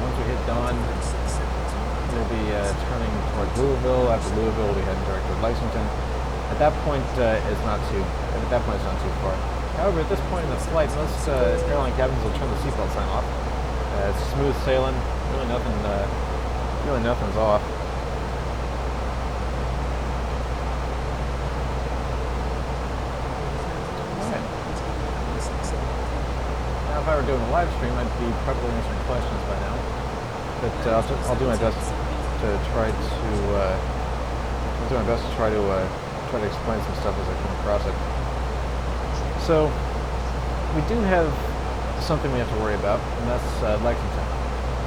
Once we hit dawn, we'll be turning toward Louisville. After Louisville, we'll be heading direct toward Lexington. At that point, it's not too far. However, at this point in the flight, most airline captains will turn the seatbelt sign off. It's smooth sailing. Really nothing's off. Alright. Now, if I were doing a live stream, I'd be probably answering questions by now. But I'll do my best to try to explain some stuff as I come across it. So, we do have something we have to worry about, and that's Lexington.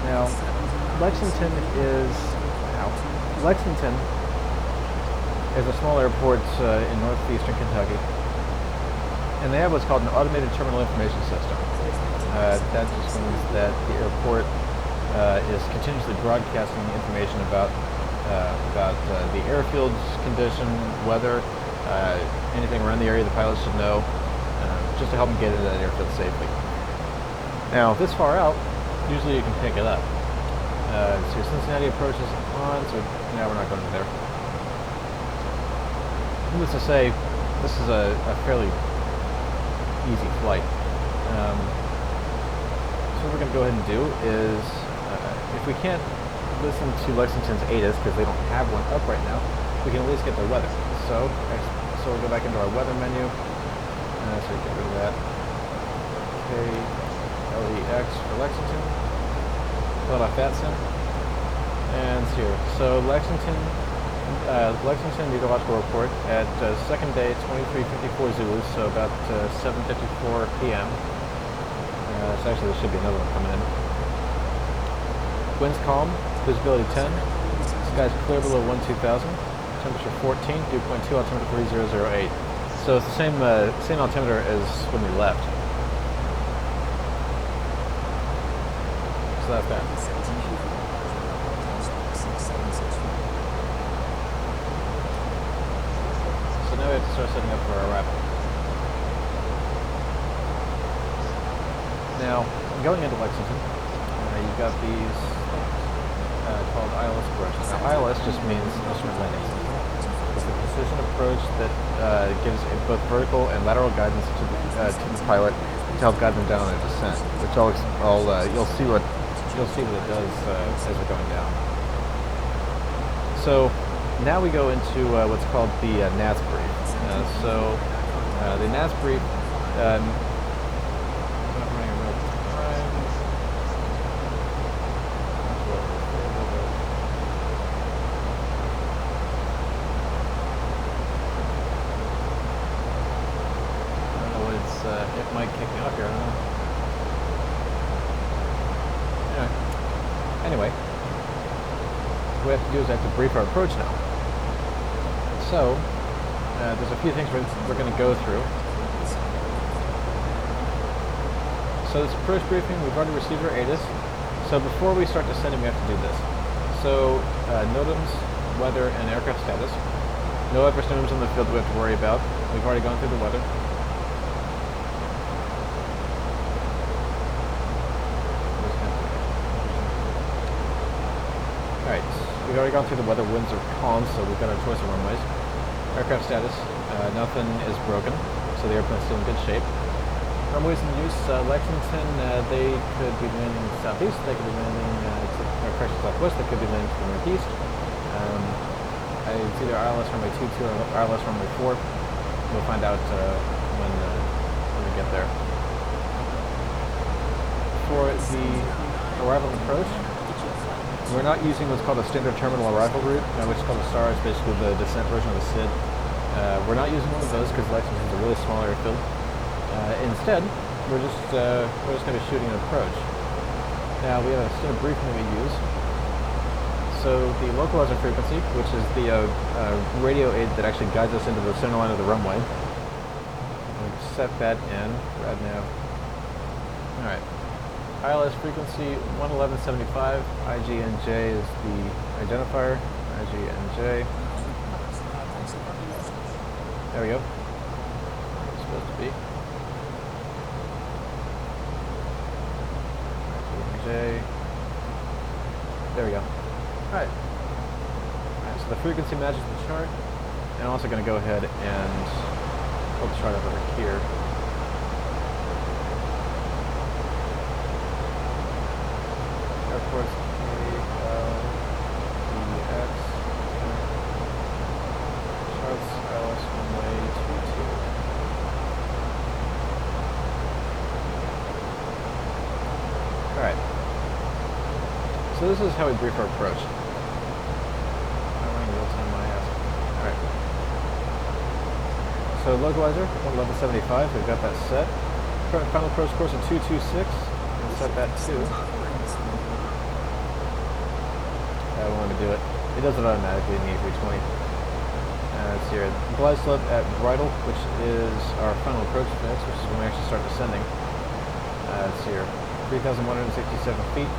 Now, Lexington is a small airport in northeastern Kentucky, and they have what's called an automated terminal information system. That just means that the airport is continuously broadcasting information about the airfield's condition, weather, anything around the area the pilots should know, just to help them get into that airfield safely. Now, this far out, usually you can pick it up. So Cincinnati approaches on, so now we're not going there. Needless to say, this is a fairly easy flight. So what we're going to go ahead and do is, if we can't listen to Lexington's ATIS because they don't have one up right now, we can at least get their weather. So we'll go back into our weather menu. So we get rid of that. KLEX for Lexington. Fill out FATSIM. And it's here. So Lexington meteorological report at second day 23:54 Zulu, so about 7:54 p.m. So actually there should be another one coming in. Winds calm, visibility 10. Skies clear below 12,000. Temperature 14, dew point 2, altimeter 3008. So it's the same altimeter as when we left. So that's that. So now we have to start setting up for our wrap. Now, going into Lexington, you've got these called ILS approaches. Now, ILS just means instrument landing system. It's a precision approach that gives both vertical and lateral guidance to the pilot to help guide them down on a descent, which you'll see what it does as we're going down. So now we go into what's called the NATS brief. The NATS brief. It might kick me off here, I don't know. Anyway, what we have to do is I have to brief our approach now. So, there's a few things we're going to go through. So this approach briefing, we've already received our ATIS. So before we start descending, we have to do this. So, NOTAMs, weather, and aircraft status. No adverse NOTAMs in the field that we have to worry about. We've already gone through the weather. Alright, we've already gone through the weather. Winds are calm, so we've got our choice of runways. Aircraft status, nothing is broken, so the airplane's still in good shape. Runways in use, Lexington, they could be landing southeast, they could be landing correction, southwest, they could be landing to the northeast. It's either ILS runway 22 or ILS runway 4. We'll find out when we get there. For the arrival and approach, we're not using what's called a standard terminal arrival route, which is called a STAR. It's basically the descent version of the SID. We're not using one of those because Lexington's a really small airfield. Instead, we're just going to be shooting an approach. Now we have a standard briefing that we use. So the localizer frequency, which is the radio aid that actually guides us into the center line of the runway. We'll set that in. Rad nav. All right. ILS frequency 11175, IGNJ is the identifier, IGNJ. There we go. It's supposed to be. IGNJ. There we go. Alright. Alright, so the frequency matches the chart. And I'm also going to go ahead and pull the chart up over here. Airports KLEX charts ILS runway 22. Alright. So this is how we brief our approach. I'm running real time my ass. Alright. So localizer, 11175, we've got that set. Final approach course of 226. We'll set that to. I want to do it. It does it automatically in the A320. Let's see here. Glide slope at bridle, which is our final approach fix, which is when we actually start descending. Let's see here. 3,167 feet.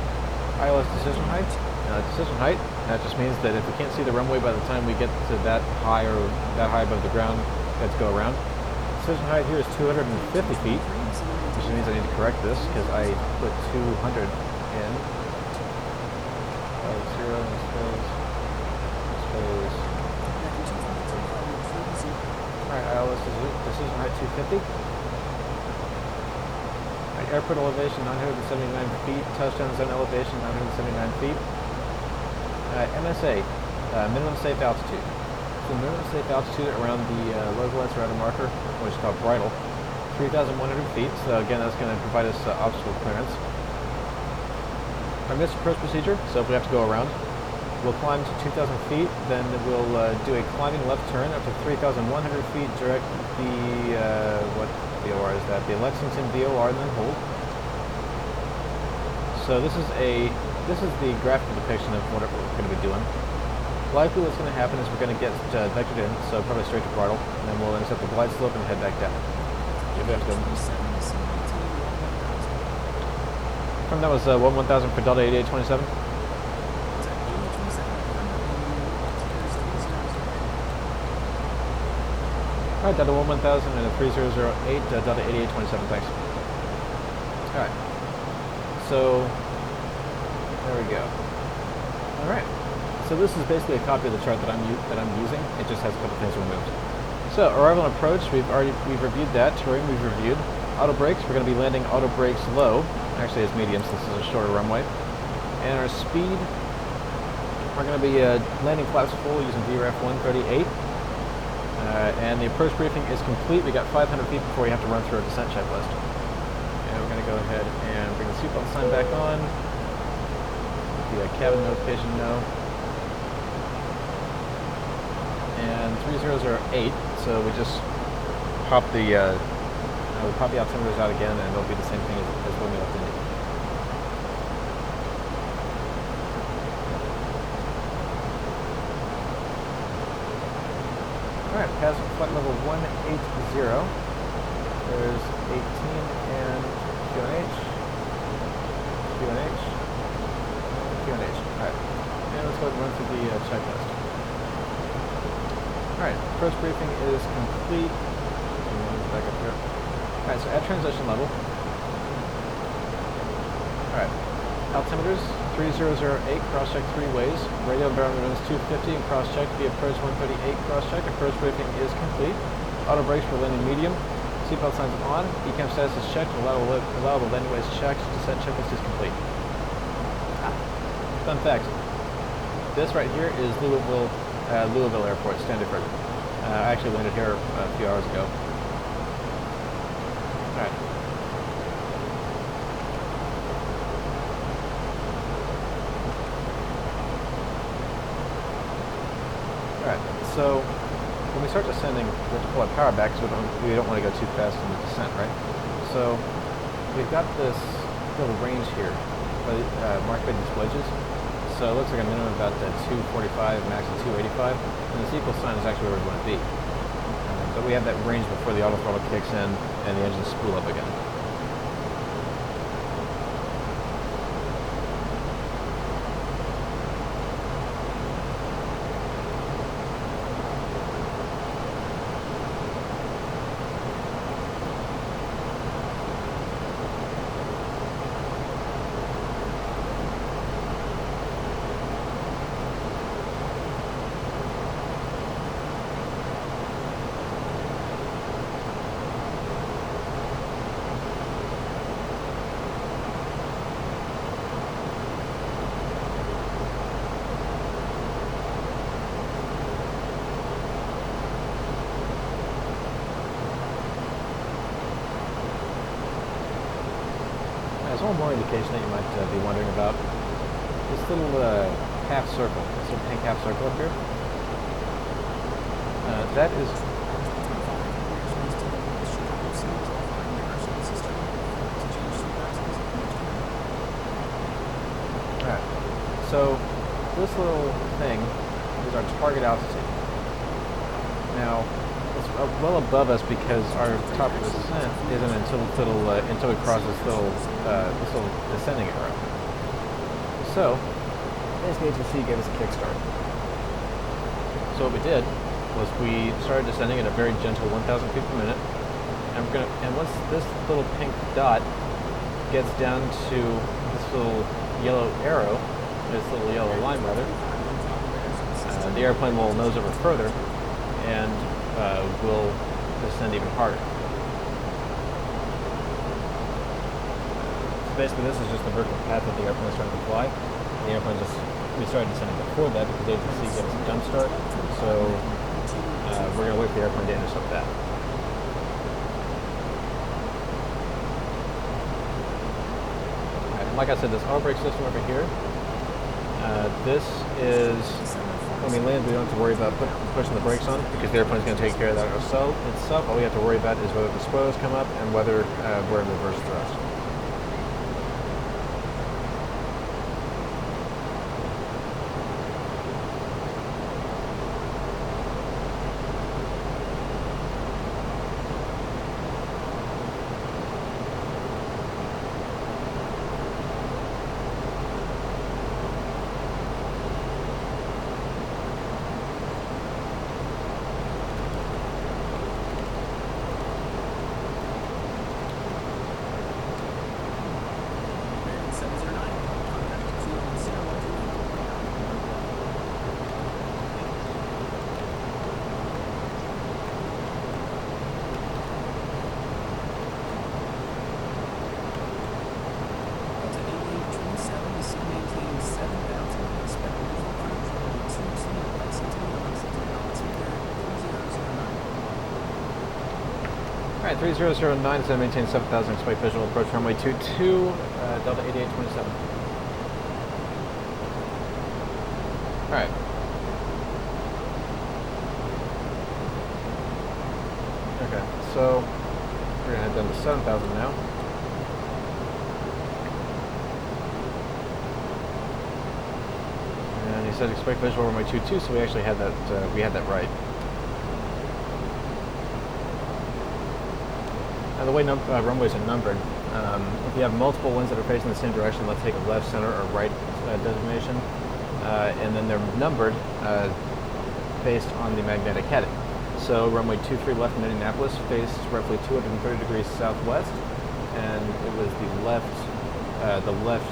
ILS decision height. Decision height, that just means that if we can't see the runway by the time we get to that high or that high above the ground, let's go around. Decision height here is 250 feet, which means I need to correct this because I put 200 in. Zero in space. Alright, ILS decision height 250. Alright, airport elevation 979 feet. Touchdown zone elevation 979 feet. MSA, minimum safe altitude. So minimum safe altitude around the localizer router marker, which is called bridle, 3,100 feet. So again, that's going to provide us obstacle clearance. Our missed approach procedure, so if we have to go around, we'll climb to 2,000 feet, then we'll do a climbing left turn up to 3,100 feet, direct the, what VOR is that? The Lexington VOR, and then hold. So this is the graphical depiction of what we're going to be doing. Likely what's going to happen is we're going to get vectored in, so probably straight to bridle, and then we'll intercept the glide slope and head back down. If we have to go. From that was 1,000 for Delta 8827. Alright, Delta 1,000 and a 3008, Delta 8827, thanks. Alright. So, there we go. Alright. So this is basically a copy of the chart that I'm using. It just has a couple things removed. So, arrival and approach, we've reviewed that. Terrain we've reviewed. Auto brakes, we're going to be landing auto brakes low. Actually, it's medium since this is a shorter runway. And our speed, we're going to be landing flaps full using VRAF 138. And the approach briefing is complete. We got 500 feet before we have to run through our descent checklist. And we're going to go ahead and bring the seatbelt sign back on. The cabin notification no. And 3008. So we just pop the we'll pop the altimeters out again, and it'll be the same thing as when we left Indy. Alright, passing flight level 180. There's 18 and QNH. QNH. QNH. Alright. And let's go ahead and run through the checklist. Alright, first briefing is complete. Back up here. Alright, so at transition level. Alright. altimeters 3008, cross-check 3 ways. Radio environment is 250 and cross-check via approach 138, cross-check. Approach briefing is complete. Auto brakes for landing medium. Seatbelt signs on. ECAM status is checked. Allowable landing way is checked. Descent checklist is complete. Fun fact. This right here is Louisville Airport, Standiford. I actually landed here a few hours ago. Alright. Alright, so when we start descending, we have to pull our power back because we don't want to go too fast in the descent, right? So we've got this little range here marked by these wedges. So it looks like a minimum of about 245, max of 285, and this equal sign is actually where we want to be. But we have that range before the auto throttle kicks in and the engines spool up again. There's one more indication that you might be wondering about. This little half circle, this little pink half circle up here. That is... Alright, so this little thing is our target altitude. Now, it's well above us because our top of the descent isn't until we cross this little descending arrow. So, basically HSC gave us a kickstart. So what we did was we started descending at a very gentle 1,000 feet per minute, and once this little pink dot gets down to this little yellow arrow, this little yellow line rather, the airplane will nose over further and will descend even harder. So basically this is just the vertical path that the airplane is trying to fly. The airplane we started descending before that because ATC gave us a jump start, so we're going to wait for the airplane to intercept that. Like I said, this auto brake system over here, this is, when we land, we don't have to worry about pushing the brakes on because the airplane is going to take care of that itself. All we have to worry about is whether the spoilers come up and whether we're in reverse thrust. Alright, 3009 is going to maintain 7,000, expect visual approach runway 22, Delta 8827. Alright. Okay, so we're going to head down to 7,000 now. And he said expect visual runway 22, so we actually had that right. Now the way runways are numbered, if you have multiple winds that are facing the same direction, let's take a left, center, or right designation, and then they're numbered based on the magnetic heading. So runway 23 left in Indianapolis faced roughly 230 degrees southwest, and it was the left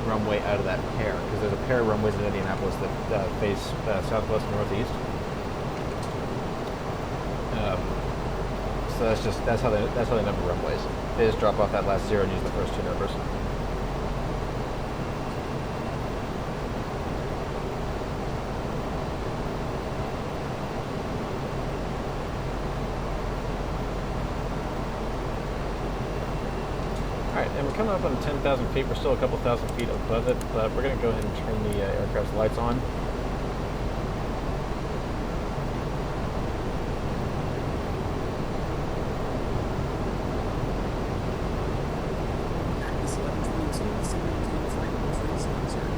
runway out of that pair, because there's a pair of runways in Indianapolis that face southwest and northeast. So that's how they number runways. They just drop off that last zero and use the first two numbers. Alright, and we're coming up on 10,000 feet. We're still a couple thousand feet above it, but we're going to go ahead and turn the aircraft's lights on. This 1122, descend maintain flight level 370.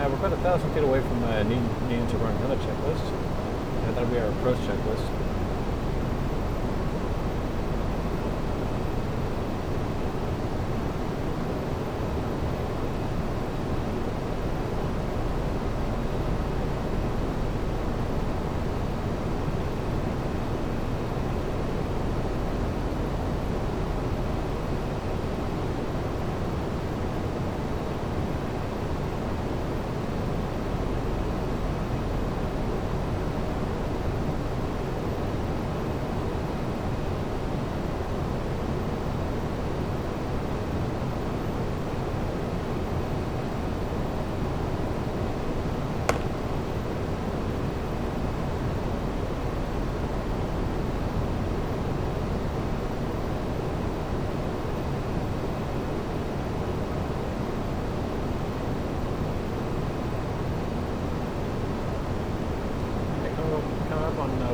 We're about 1,000 feet away from needing to run another checklist. That'll be our approach checklist.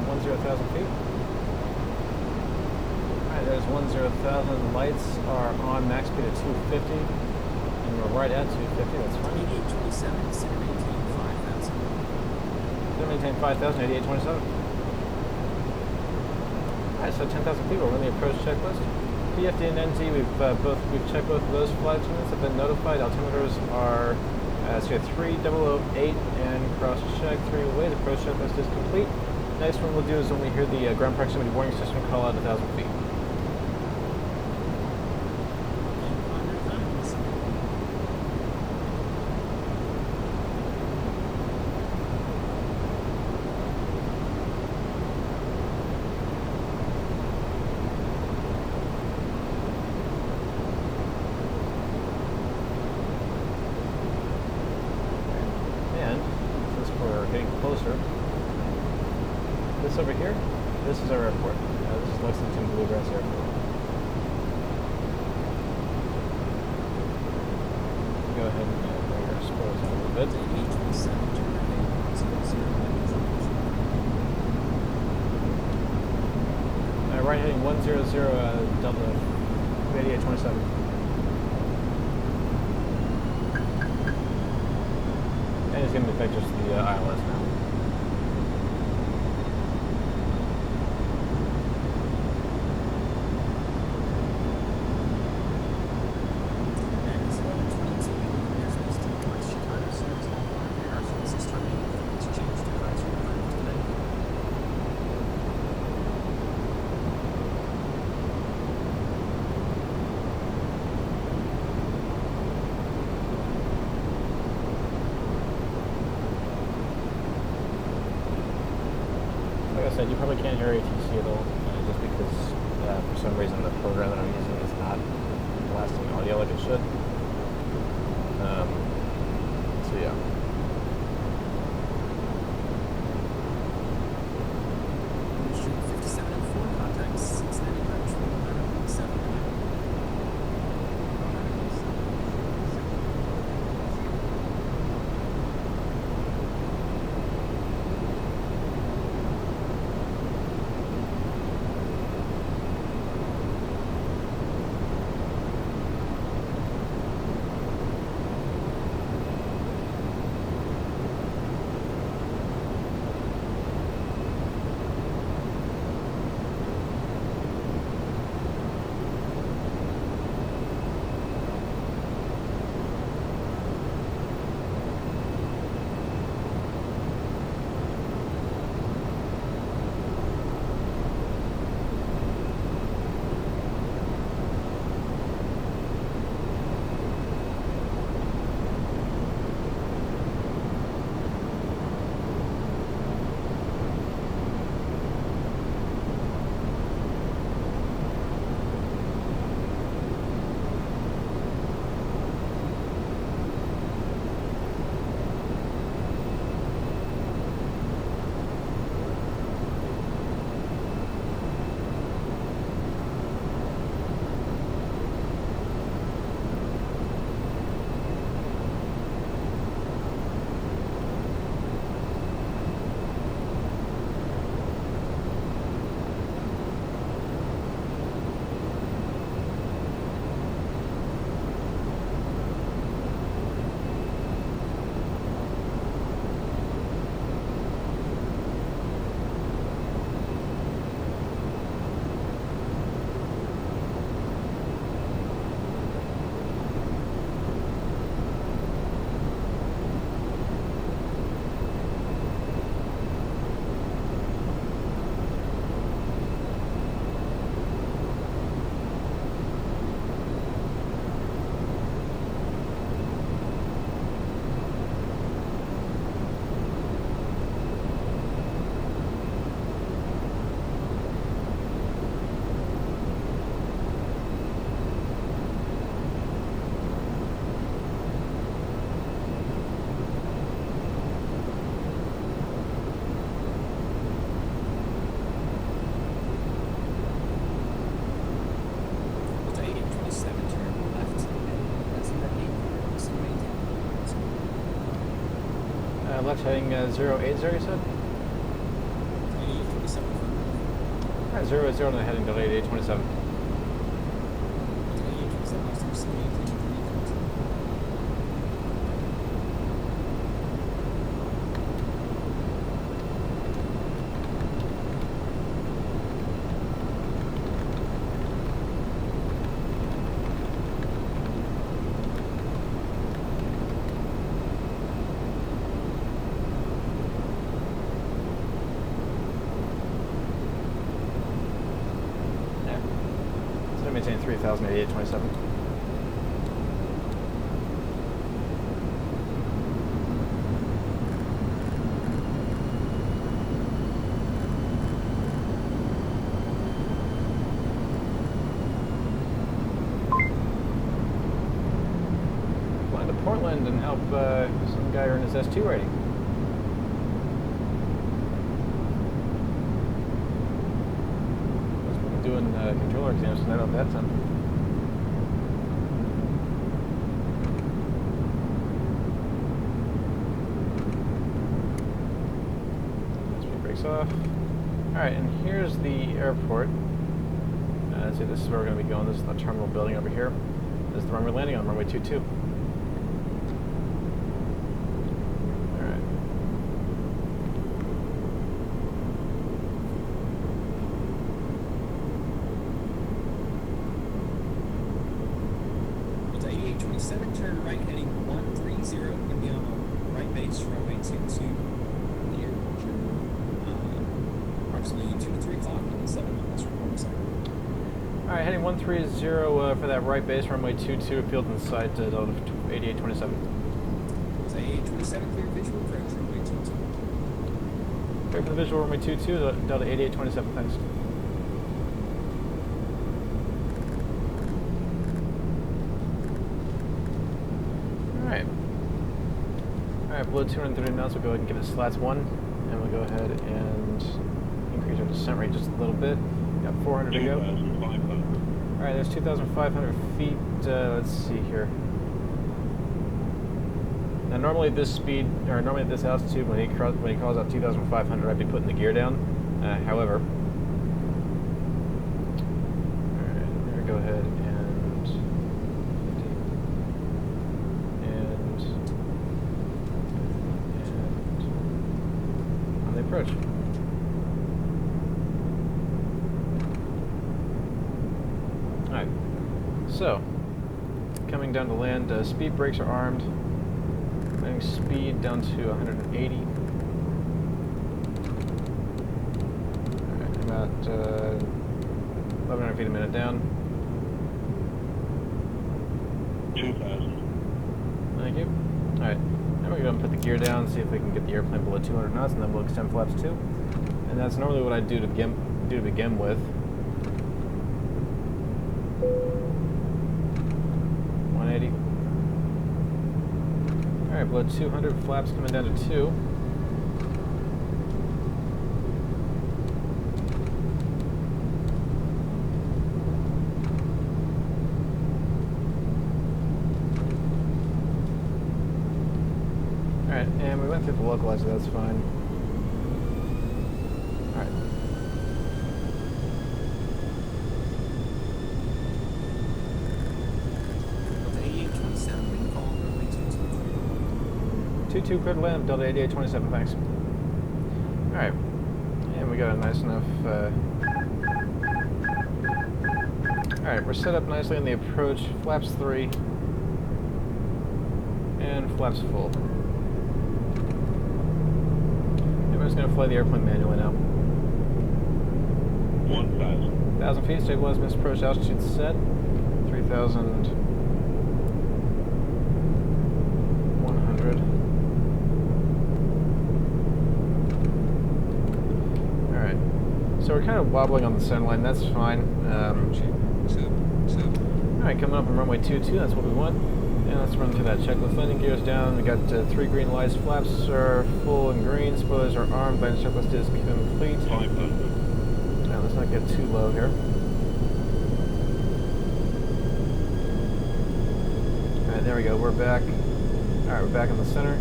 On 10,000 feet. Alright, there's 10,000. Lights are on, max speed at 250. And we're right at 250, that's fine. 8827, descend maintain 5,000. Gonna maintain 5,000, 8827. Alright, so 10,000 feet, we'll run the approach checklist. PFD and NZ, we've checked both of those flight units, have been notified. Altimeters are 3008 and cross check 3 ways. Approach checklist is complete. Next one we'll do is when we hear the ground proximity warning system call out 1,000 feet. And since we're getting closer, this over here, this is our airport. This is Lexington Bluegrass Airport. Go ahead and bring our spoils in a little bit. 8827, turn right 100. Right heading 100 Delta 8827. And it's going to affect just the ILS now. I said, you probably can't hear ATC at all, just because for some reason the program that I'm using is not blasting audio like it should. So yeah. Street 5704, contact 690 approach from 9.79. Left heading 080, you said? 8827 affirmative. Alright, 080 and heading to 8827. 8827, last time 78, Maintain 3000 at 8827. Flying to Portland and help some guy earn his S2 rating. Doing controller exams tonight on that time. Speed brakes off. Alright, and here's the airport. Let's see, this is where we're going to be going. This is the terminal building over here. This is the runway landing on runway 22. turn right heading 130, going to be on a right base, runway 22, in the airport. Approximately 2 to 3 o'clock and 7 miles from port side. Alright, heading 130 for that right base, runway 22, field in sight to 8827. It's 8827, clear visual approach, runway 22. Great for the visual, runway 22, Delta 8827, thanks. Alright. Alright, below 230 knots, we'll go ahead and give it slats 1, and we'll go ahead and increase our descent rate just a little bit. Got 400 to go. Alright, there's 2,500 feet. Let's see here. Now, normally at this speed, or normally at this altitude, when he calls out 2,500, I'd be putting the gear down. However, alright, we're gonna go ahead and on the approach. Alright, so coming down to land, speed brakes are armed. Letting speed down to 180. Alright, about 1,100 feet a minute down. 2,000. Thank you. Alright, now we're going to put the gear down, see if we can get the airplane below 200 knots, and then we'll extend flaps 2. And that's normally what I do to begin with. 180. Alright, below 200, flaps coming down to 2. Alright, and we went through the localizer, that's fine. Alright. Delta 8827, we can call runway 22. 2-2 clear to land, Delta 8827, thanks. Alright, and we got a nice enough, Alright, we're set up nicely on the approach, flaps 3, and flaps full. And we're just going to fly the airplane manually now. 1,000. 1,000 feet, stabilize, miss approach altitude set, 3,100. So we're kind of wobbling on the center line, that's fine. Alright, coming up on runway 22, that's what we want. And let's run through that checklist. Landing gears down, we got 3 green lights, flaps are full and green, spoilers are armed, landing checklist is complete. 500. Now let's not get too low here. Alright, there we go, we're back. Alright, we're back in the center.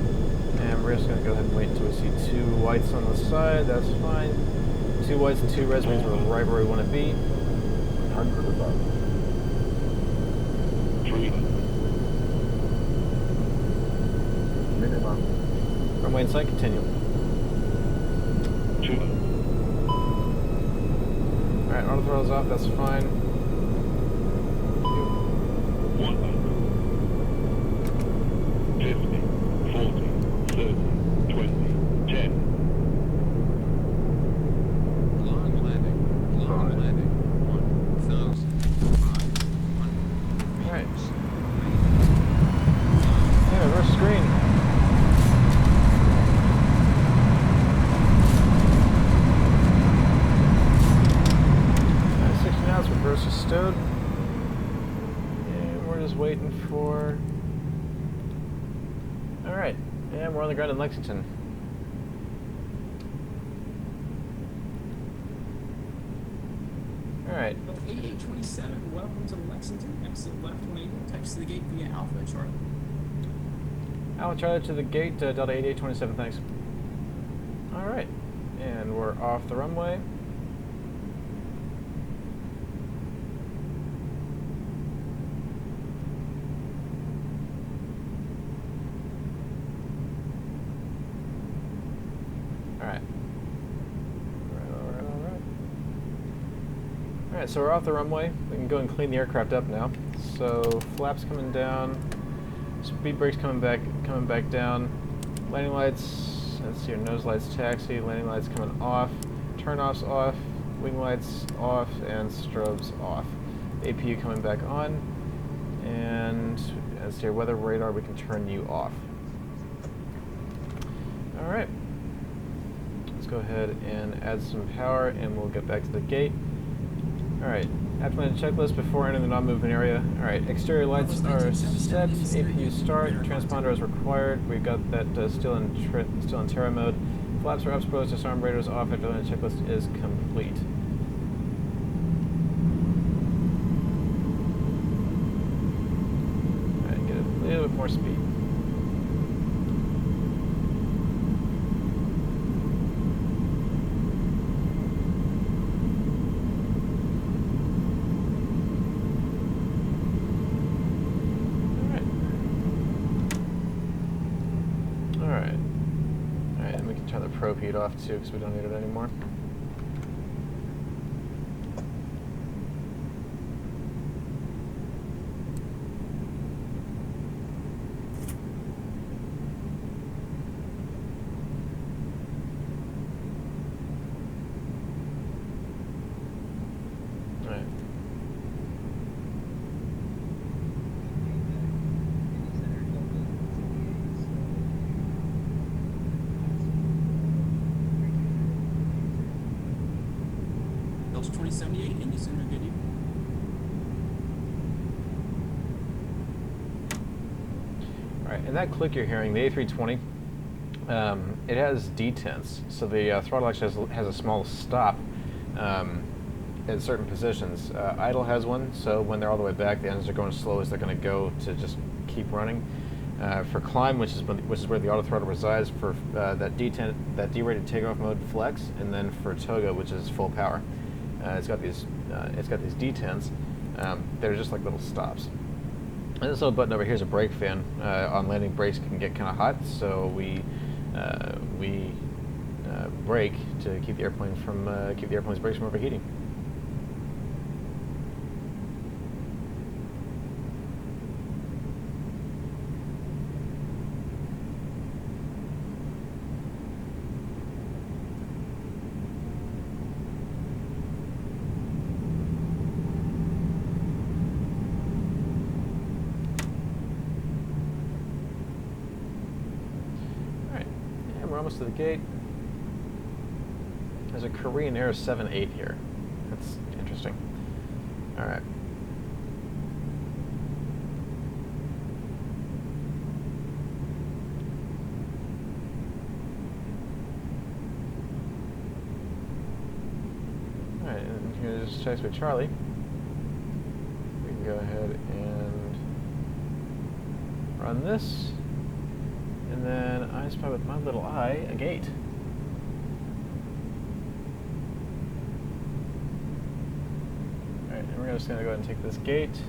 And we're just going to go ahead and wait until we see 2 whites on the side, that's fine. 2 whites and 2 reds means we're right where we want to be. 100 above. 300. Minimum. Runway in sight, continue. 200. Alright, auto throttle's off, that's fine. 100. 50. 40. 30. 20. 10. Long landing. 1,500. Alright. Yeah, reverse screen. 60 knots, reverse is stowed. And we're just waiting for... Alright, and we're on the ground in Lexington. Alright. 8827, welcome to Lexington. Exit left 180, text to the gate via Alpha, Charlie. Alpha Charlie to the gate, Delta 8827, thanks. Alright, and we're off the runway. Alright. Alright, so we're off the runway. We can go and clean the aircraft up now. So flaps coming down, speed brakes coming back down, landing lights, let's see here, nose lights taxi, landing lights coming off, turn-offs off, wing lights off, and strobes off. APU coming back on, and let's see here, weather radar, we can turn you off. Alright. Let's go ahead and add some power and we'll get back to the gate. Alright, airplane checklist before entering the non-movement area. Alright, exterior lights are set, APU start, transponder as required. We've got that still in Terra mode. Flaps are exposed, disarm radars off after the checklist is complete. Alright, get a little bit more speed. Turn the probe heat off too because we don't need it anymore. Alright. Delta 2078, Indy Center, good evening. Alright, and that click you're hearing, the A320, it has detents, so the throttle actually has a small stop at certain positions. Idle has one, so when they're all the way back, the engines are going as slow as they're going to go to just keep running. For climb, which is where the auto throttle resides, for that detent, that derated takeoff mode, flex, and then for toga, which is full power. It's got these detents. They're just like little stops. And this little button over here is a brake fan. On landing, brakes can get kind of hot, so we brake to keep the airplane's brakes from overheating. We're almost to the gate. There's a Korean Air 78 here. That's interesting. Alright. Alright, and here's checks with Charlie. We can go ahead and run this. And then I spy with my little eye a gate. Alright, and we're just going to go ahead and take this gate.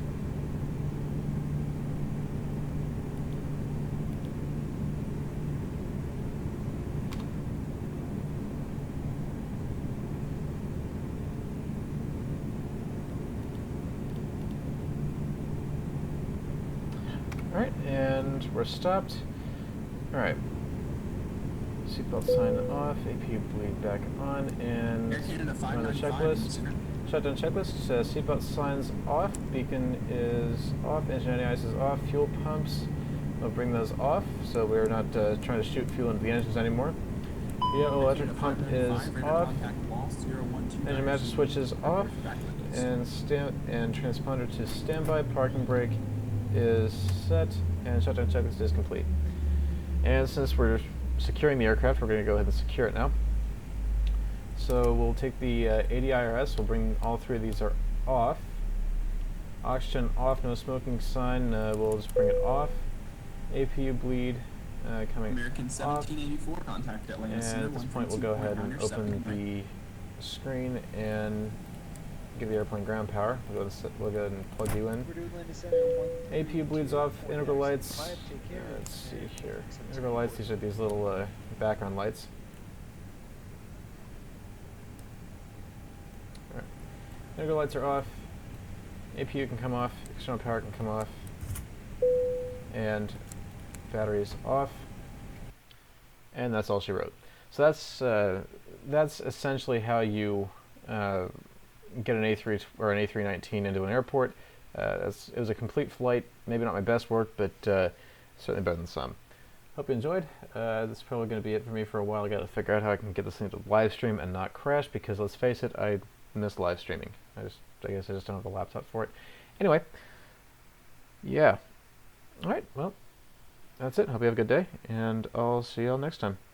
Alright, and we're stopped. Alright. Seatbelt sign off, APU bleed back on, and run the checklist. Shutdown checklist, seatbelt signs off, beacon is off, engine anti-ice is off, fuel pumps, we'll bring those off, so we're not trying to shoot fuel into the engines anymore. Yeah, electric pump is off, engine master switch is off, and transponder to standby, parking brake is set, and shutdown checklist is complete. And since we're securing the aircraft, we're going to go ahead and secure it now. So we'll take the ADIRS, we'll bring all three of these are off. Oxygen off, no smoking sign, we'll just bring it off. APU bleed coming American off. 1784, contact Atlanta And Center, at this point we'll go ahead and open the screen and give the airplane ground power. We'll go ahead and plug you in. APU bleeds off, integral lights. Let's see here. Integral lights, these are these little background lights. Alright. Integral lights are off. APU can come off, external power can come off. And batteries off. And that's all she wrote. So that's essentially how you get an A3 or an A319 into an airport. It was a complete flight. Maybe not my best work, but certainly better than some. hope you enjoyed. This is probably going to be it for me for a while. I got to figure out how I can get this thing to live stream and not crash, because let's face it, I miss live streaming. I guess I just don't have a laptop for it. Anyway, yeah. All right, well, that's it. Hope you have a good day, and I'll see y'all next time.